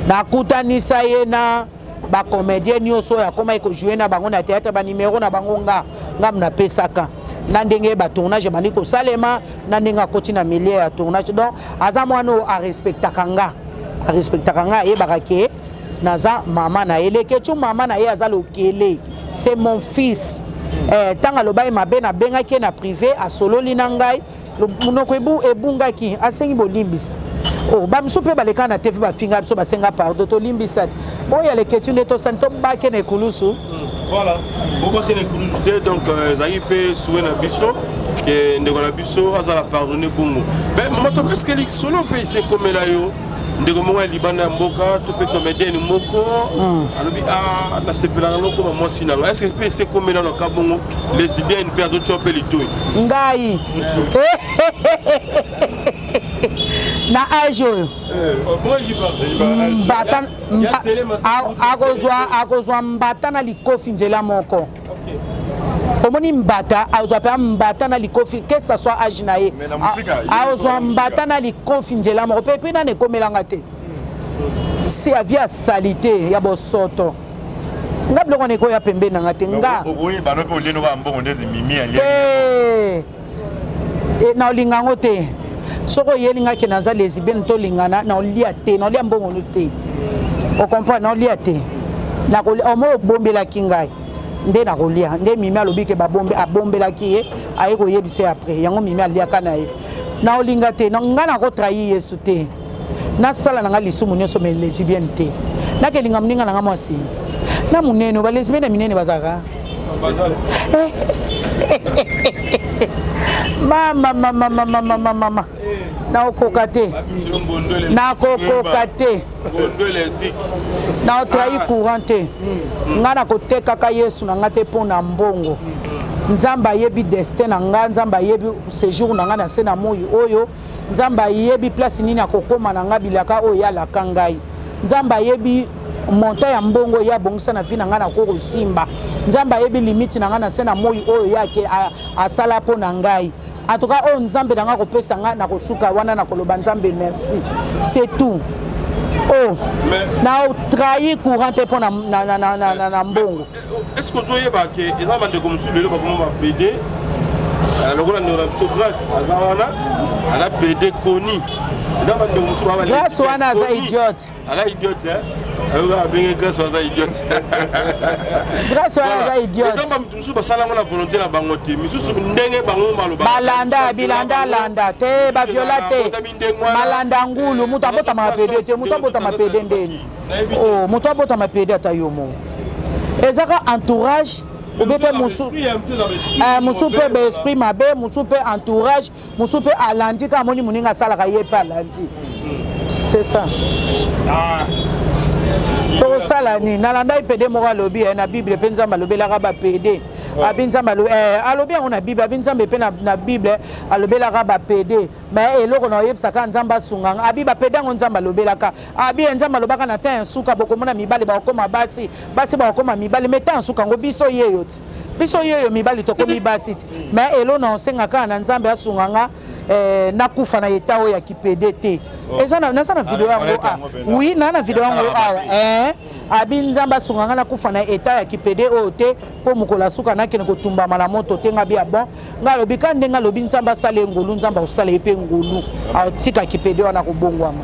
nakutanisa ye na bacomédien nyonso oyo akoma ekojue na bango na théâtre banimero na bango nga mnapesaka na ndenge ba tournage bandi ko salema na ndenge akoti na milieu ya tournage donc aza mwana a respectaka nga ye bakake naza mama na eleke tu mama na ye aza lokele c'est mon fils tanga lobai mabe na bengaki na privé a solo lina ngai munoko ebungaki asengi bolimbisa bamiso mpe baleka na tv bafinga biso basenga pardon tolimbisa oyo aleketi nde tosani tobake na ekulusu voilà beaucoup de curiosité donc ezali pe souwe na biso ke ndeko na biso azala pardonner bongo mais moto presque li solo pe se komela yo ndeko moko ya libanda ya mboka to pe comédien moko alobi na sepelanga loko ba mwasi na nga est-ce que pe se komela na ka bongo lesbienne pe azo chope litoi ngai na age oyo akozwa mbata na likofi nzela moko omoni mbata azwa mpe mbata na likofi que ça soit age na ye azwa mbata na likofi nzela moko mpe nani ekomelanga te si avia asali te ya bosoto nga biloko na ekoya pembe nanga te nga na olinga yango te soko oyelingaki naza lesbienne tolingana na olia te na olia mbongo te ocomprendre na olia te omo obombelaki ngai nde nakolia nde mimi alobi ke abombelaki ye aye koyebisa ye après yango mimi aliaka na ye na olinga te nga nakotrahi yesu te nasala na nga lisumu nyonso me lesbienne te nakelinga moninga na nga mwasi na monene balesbienne minene bazaka mama naokoka te naotrahi courant te nga nakotekaka yesu na nga te mpo na mbongo nzambe ayebi destin na nga nzambe ayebi séjour na nga na se na moi oyo nzambe ayebi place nini akokoma na nga bilaka oyo yalaka ngai nzambe ayebi monta ya mbongo ya bongisa na vie na nga na kokosimba nzambe ayebi limite na nga na se na moi oyo yake asala mpo na ngai en tout cas oyo nzambe na nga kopesa nga na kosuka wana na koloba nzambe merci c'est tout na otrahi courant te mpo na mbongo est-ce que ozoyeba ke eza bandeko mosusu lelo bakoma bapede lokola ndeko na biso grâce aza wana aza pede koni grâce wana aza idiote aza idiote abenge grâce wana aza idiote grâce wana aza idiote misusu basalango na volonté na bango te misusu ndenge bango baloba balanda bilanda landa te baviola te malanda ngulu moto abotama pede te moto abotama pede ndeni moto abotama pede ata yo mo ezaka entourage obete mosu mpe baesprit mabe mosu mpe entourage mosu mpe alandi kaka moni moninga asalaka ye mpe alandi c'est ça tokosala nini nalanda ipede moko alobi na bible mpe nzambe alobelaka bapede abi nzambe alobi yango na bible abi nzambe mpe na bible alobelaka bapede me eloko na oyebisaka nzambe asunganga abi bapede yango nzambe alobelaka abi nzambe alobaka na ta nsuka bokomona mibali bakokoma basi bakokoma mibali me ta nsuka yango biso yeyo ti biso yeyo mibali tokomi basi ti me elo na osengaka na nzambe asunganga nakufa na eta oyo ya kipede te eza na video yango oui na video yango awa abi nzambe asunganga nakufa na eta ya kipede oyo te mpo mokolo asuka nakende kotumbama na moto te nga bia bon nga alobi ka ndenge alobi nzambe asala engolu nzambe akosala ye mpe ngolu atika kipede wana kobongwama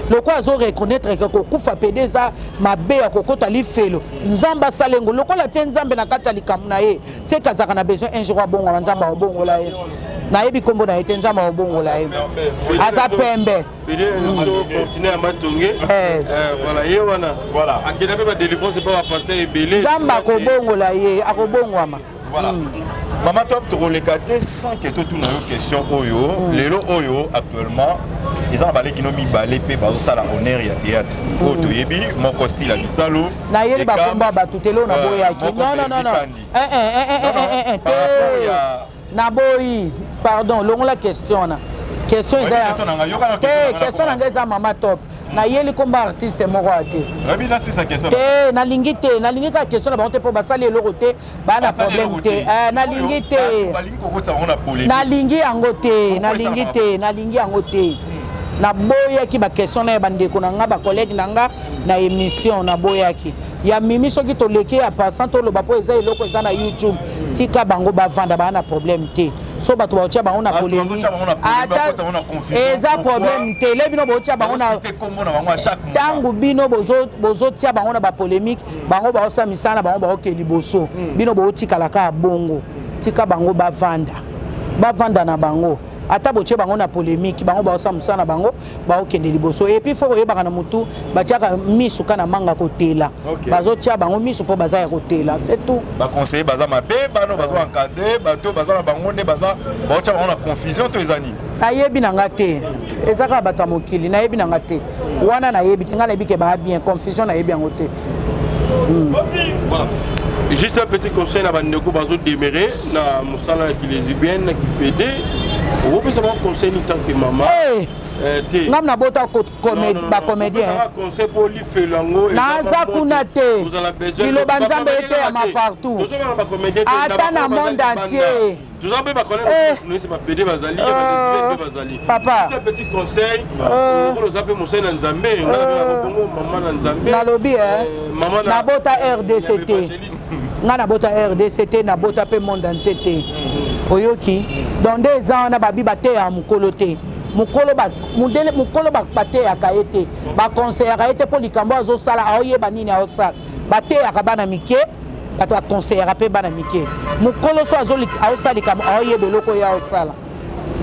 lokola azoreconnaitre ke kokufa pede eza mabe ya kokota lifelo nzambe asala engolu lokola tie nzambe na kati ya likambo na ye seke azalaka na besoin un jour abongola nzambe abongola ye nayebi kombo na ye te nzambe abongola ye aza pembe nzambe akobongola ye akobongwama Maman Top tokoleka te sans que tout na yo question oyo lelo oyo actuellement ils ont balé kino mi balé pe ba sala honneur ya théâtre o to yebi moko style bisalo na yeli ba komba ba tutelo na boya ki non na boyi pardon longo la question na question eza question na ngeza Maman Top na yeli komba artiste moko ate rabi na c'est sa question te nalingi ka question na ba te po basali eloko te ba na problème te nalingi te nalingi yango te na boyaki ba question na bandeko na nga ba collègue na nga na émission na boyaki ya mimi soki toleki ya passant toloba po eza eloko eza na YouTube tika bango bavanda ba na problème te so bato baotia bango na polémique eza problème te le bino baotia bango na tangu bino bozotia bango na bapolémique bango baosa misala bango baoke liboso bino bootikalaka bongo tika bango bavanda na bango ata botie bango na polémique bango baosa musana bango baokende liboso et puis faut oyebaka na mutu batiaka misu kana manga kotela bazotia bango misu po baza ya kotela c'est tout ba conseiller baza mabe bano bazo encadrer bato baza na bango ne baza baotia bango na confusion to ezani nayebi nanga te ezaka bato mokili nayebi nanga te wana nayebi nga nayebi ke ba bien confusion nayebi yango te voilà. Juste un petit conseil à Bandeko Bazo Déméré, na Moussala qui les bien, qui pédé. Vous pouvez savoir conseil en tant que maman. Ngam na bota ba comédien. Conseil pour lui faire lango. Na zakuna te. Bilo banzambe ete ya mapartout. Ata na monde entier. Tout ça peut pas connaître. Nous c'est pas pédé bazali, bazali. Papa. C'est un petit conseil. Pour nous appeler Moussa Nzambe, maman Nzambe. Na lobby maman na bota RDCT. Nga na bota RDCT na bota pe monde entier te. Oyoki dans 2 ans na babi bate ya mukolo te mukolo ba pate ya kaete ba conseiller kaete pour likambo azosala aoyeba nini aosala bate ya kabana mike bato ba conseiller pe bana mike mukolo so aosala likambo aoyeba loko ya osala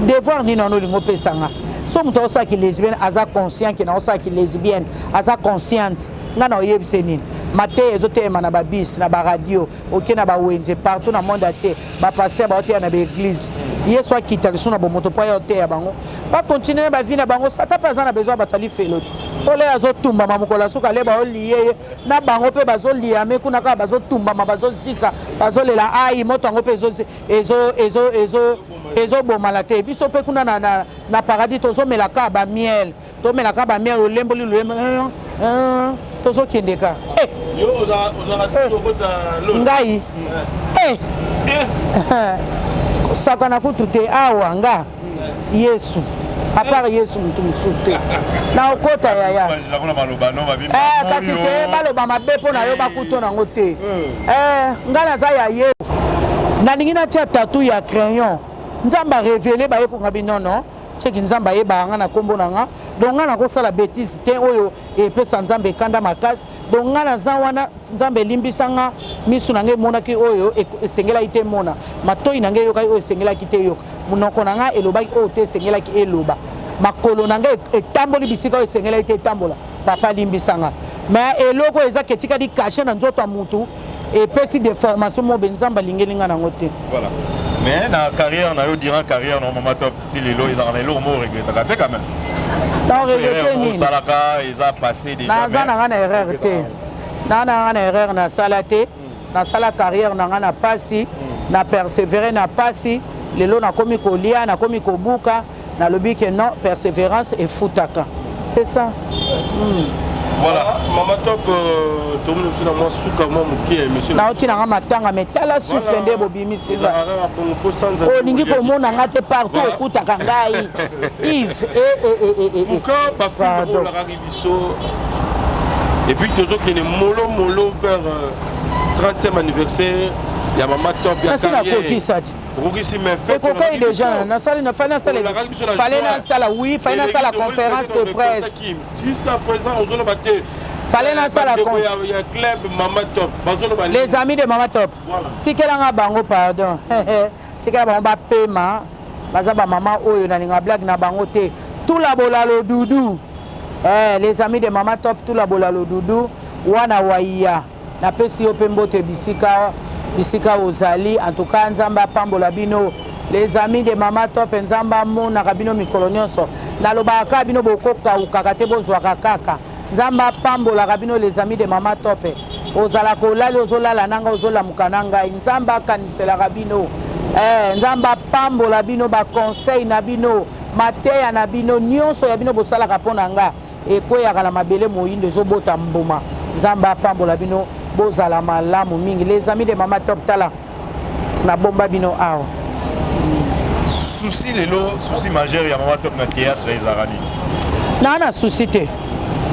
devoir ni nono lingo pesanga so muto osala ki lesbienne aza conscient ki na osala ki lesbienne aza consciente nga na oyebise nini mate ezotema na babis na baradio oke na bawenze partout na monde entier bapaster baoteya na baeglise ye so akita lisu na bomoto po ya oteya bango bakontinue bavi na bango ata mpe aza na besoin bato alifelo ole azotumbama mokolo asuka le baolie ye na bango mpe bazoliame kuna kaka bazotumbama bazozika bazolela ai moto yango mpe ezobomala te biso mpe kuna na paradis tozomelaka bamiel tomelaka bamiel olemboli tozokendeka ngai sakana kutu te awa nga yesu apart yesu mutu mosusu te na okota yaya kasi te baloba mabe mpo na yo bakuto nango te nga naza ya ye nalingi natia tatu ya crayon nzamba révélé ba yekonga binono c'est que nzamba yeba nga na kombo nanga donc nga na ko sala bêtise te oyo et pe nzamba kanda makasi donc nga na zawana nzamba limbisanga misu nange mona ki oyo esengela ite mona matoi nange yoka oyo esengela kite yoka munoko nanga elobaki oyo te esengela ki eloba makolo nange etamboli bisika oyo esengela ite etambola papa limbisanga mais eloko eza ketika di caché na nzoto ya mutu et pesi de formation mo benzamba lingelinga nango te voilà. Mais na carrière na yo durant carrière no Mama Top ti lelo ils en lelo mo regretta te quand même. Non regretter ni. Salaka ils a passé déjà. Na nga na erreur te. Na nga erreur na salate. Na sala carrière na nga na pasi, na persévérer na pasi, lelo na komi ko lia, na komi ko buka, na lobi que non persévérance et futaka. C'est ça. Voilà. Mama Top, tout le monde est moi souka moi mukie monsieur. Na oti na matanga metala souffle nde bobimi seza. O ningi ko mona ngate partout okutaka ngai. Yves Pourquoi pas faire la ragibiso. Et puis toujours qu'il est mollo vers 30e anniversaire, il y a Mama Top, il y a carrière. Rugisi me fait. Pourquoi il est déjà na salle na fallait na salle oui, fallait na salle conférence de presse. Jusqu'à présent on zone batté. Fallait na salle il y a club Mama Top. Les amis de Mama Top. Tikelanga bango pardon. Tikela bango ba pema. Baza ba maman oyo na linga blague na bango te. Tout la bolalo doudou. Les amis de Mama Top tout la bolalo doudou wana waiya. Na pesi yo pembo te bisika ozali en tout cas nzamba pambola bino les amis de Mama Top nzamba mona kabino mikolo nyonso nalobaka bino bokoka ukakate bozwaka kaka nzamba pambola kabino les amis de Mama Top ozala kolali ozolala nanga ozolamuka nanga nzamba kanisela kabino nzamba pambola bino ba conseil na bino mateya na bino nyonso ya bino bosala kapona nga ekoyaka na mabele moyindo ezobota mbuma nzamba pambola bino bozala malamu mingi les amis de Mama Top tala na bomba bino awa souci souci majeur ya Mama Top na théâtre ezarani na souci te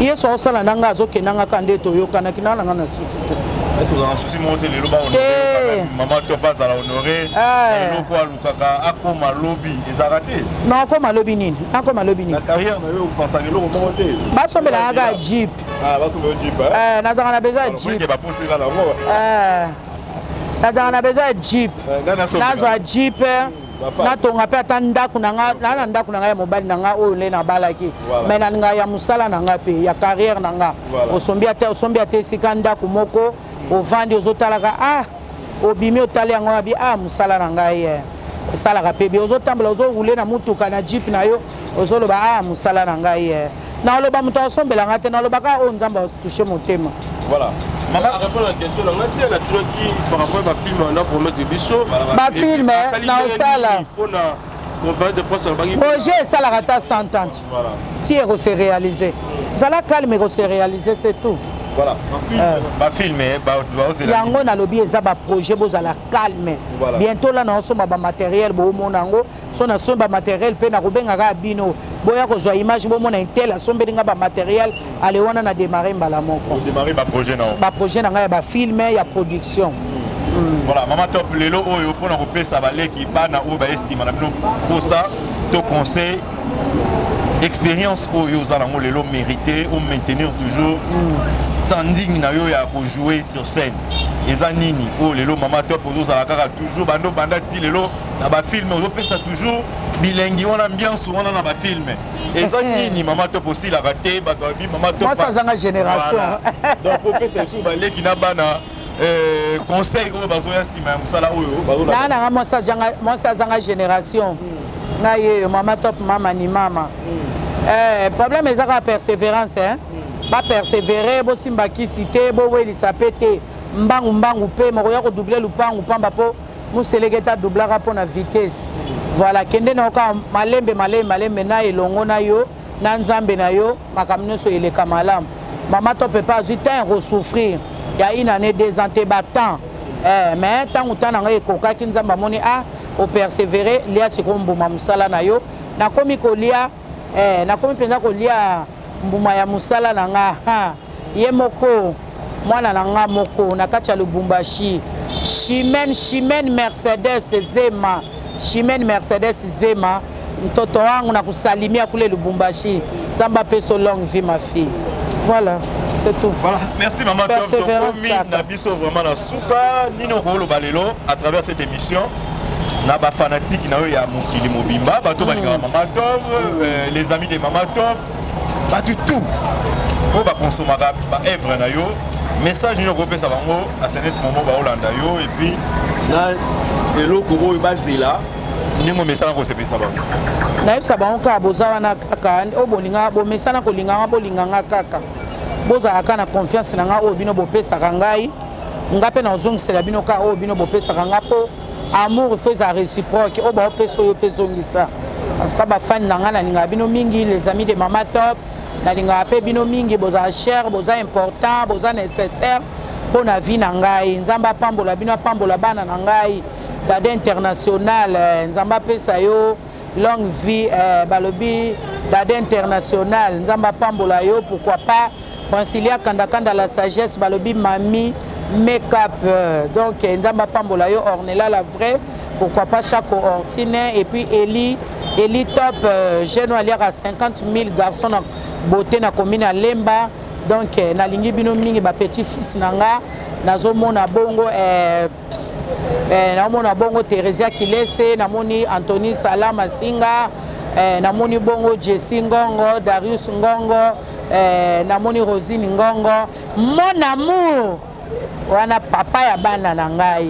yeso osala nanga azokenanga kande toyokanaki nanga na souci te est-ce que vous avez un souci monté les loba honoré Mama Top azala honoré eloko alukaka akoma lobby ezarate non akoma lobby nini la carrière na yo pasanga eloko monté basombela nga jeep basombela jeep nazanga na besoin jeep baposeka nango nazanga na besoin jeep nazwa jeep natonga mpe ata ndako na ndako na ngai ya mobali na ngai oyo nde nabalaki mai na ngai ya mosala na ngai mpe ya carrière na ngai osombi ate esika ndako moko ovandi ozotalaka obimi otali yango abi mosala na ngai esalaka mpe bi ozotambola ozorule na mutuka na jeep na yo ozoloba mosala na ngai naloba moto asombela ngai te nalobaka oyo nzambe atouche motema voilà. Maman répond à la question, par rapport à ma film, on a promis de biso. Ma film, na osala. Conférence de presse, projet ça la rata 100 ans. Tu es se réaliser. Ça la calme et se réaliser c'est tout. Voilà. Ma film yango na lobby eza ba projet bozala calme. Bientôt là na osoma ba matériel bo monango, so na somba matériel pe na kobengaka bino. Boya ko zwa image bo mona intel asombelinga ba matériel ale wana na démarrer mbala moko. Démarrer ba projet na. Ba projet na nga ba film ya production. Voilà, Mama Top lelo oyo pona ko pesa baleki bana o ba estima na bino posa to conseil expérience oyo zalango lelo mérité ou maintenir toujours standing na yo ya ko jouer sur scène. Eza nini o lelo Mama Top ozo za kaka toujours bando banda ti lelo na ba film ozo pesa toujours bilingi wana ambiance wana na ba film. Eza nini Mama Top aussi la raté ba bi Mama Top. Moi ça zanga génération. Donc pour pesa sou baleki na bana conseil oyo bazoya sima ya mosala oyo nanga mwasi azanga génération na ye Mama Top mama ni mama problème ezaka persévérance bapersévére bosimbakisi te bowelisa pe te mbangu mpe mokoya kodouble lupangu pamba mpo moseleke ta doublaka mpo na vitesse voilà kende na oka malembe na elongo na yo na nzambe na yo makambo nyonso eleka malamu Mama Top epa azwi temps resouffrir il y a une année 2 ans te battant mais tant que tu as ekokaki nzamba moni au persévérer lia sikombuma musala na yo na komi kolia na komi penza kolia mbuma ya musala na nga ye moko mwana na nga moko na kati ya Lubumbashi Chimène Mercedes Zema Chimène Mercedes Zema mtoto wangu na kusalimia kule Lubumbashi. Zamba peso longue vie ma fille. Voilà, c'est tout. Voilà, merci maman Tom. Persévérance Nabiso vraiment na souka nino kolo balelo à travers cette émission. Na ba fanatique na yo ya mokili mobimba, bato balingaka maman Tom, les amis de maman Tom, pas du tout. O ba consomaka ba œuvre na yo. Message nino ko pesa bango à ce moment ba Olanda yo et puis na eloko oyo bazela ningo message ko sepesa bango. Na yebisa bango kaka boza wana kaka o bolinga bomesana kolinganga bolinganga kaka bozalaka na confiance na nga oyo bino bopesaka ngai nga mpe nazongisela bino kaka oyo bino bopesaka nga mpo amour faut eza réciproque oyo baopesa oyo mpe ezongisa atuka bafani na nga nalingaka bino mingi les amis de Mama Top nalingaka mpe bino mingi bozala cher boza important boza nécessaire mpo na vie na ngai nzambe apambola bino apambola bana na ngai dada international nzambe apesa yo longue vie balobi dada international nzamba pambola yo pourquoi pas Francilia Kandakanda la sagesse balobi mami make-up donc nzamba pambola yo Ornella la vraie pourquoi pas Chaco Ortine et puis Eli Top jeune aliak à 50 000 garçons na beauté na commune à Lemba donc nalingi bino mingi ba petit fils nanga nazomona bongo namoni bongo Teresia Kilese namoni Anthony Salama Singa namoni bongo Jessie Ngongo Darius Ngongo namoni Rosine Ngongo mon amour wana papa ya bana na ngai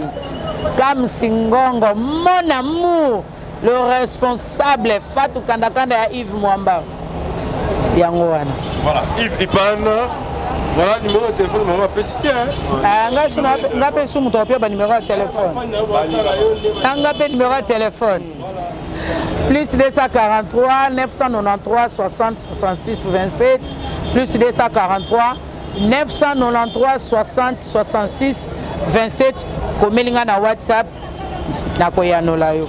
Kamsi Ngongo mon amour le responsable Fatou Kandakanda ya Yves Mwamba yango wana voilà Yves Ipan. Voilà le numéro de téléphone de maman Pesité. Nga pe sou muto pe ba numéro de téléphone. Nga pe numéro de téléphone. Plus 243 993 60 66 27 plus 243 993 60 66 27 komelinga na WhatsApp na koyanola yo.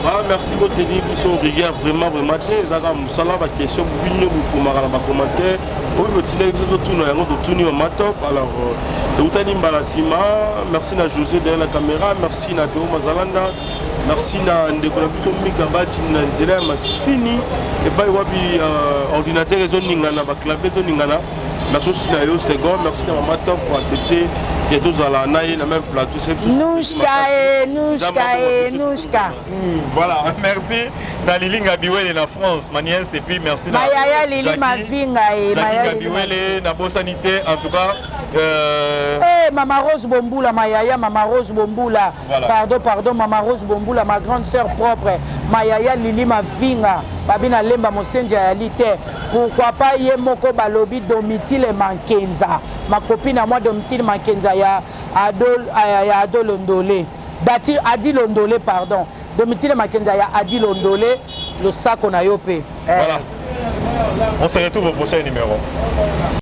Ah, merci beaucoup Teddy Biso rigueur vraiment très d'accord musala ba question bino pour mara ba commentaire o be tine zo tuno yango to tuni ma top alors utani mbalasima merci na José derrière la caméra merci na Théo Mazalanda merci na ndeko na biso mika bati na nzela masini et ba wabi ordinateur zo ningana ba clavier zo ningana merci aussi na yo second merci na Mama Top pour accepter et tous à la naïe la même plateau Nouchka. Voilà, merci. Na Lili Ngabiwele na France, ma nièce et puis merci na Mayaya Lili Mavinga et Mayaya Ngabiwele na bonne sanité en tout cas. Mama Rose Bomboula, Mayaya Mama Rose Bomboula. Voilà. Pardon, Mama Rose Bomboula, ma grande sœur propre. Mayaya Lili Mavinga. Babina Lemba Mosenja Yalité. Pourquoi pas Yemoko Balobi Domitile Mankenza. Ma copine à moi Domitile Mankenza ya Ado Londolé. Adi Londolé, pardon. Domitile Mankenza ya Adi Londolé. Le sac on a yopé. Voilà. On se retrouve au prochain numéro.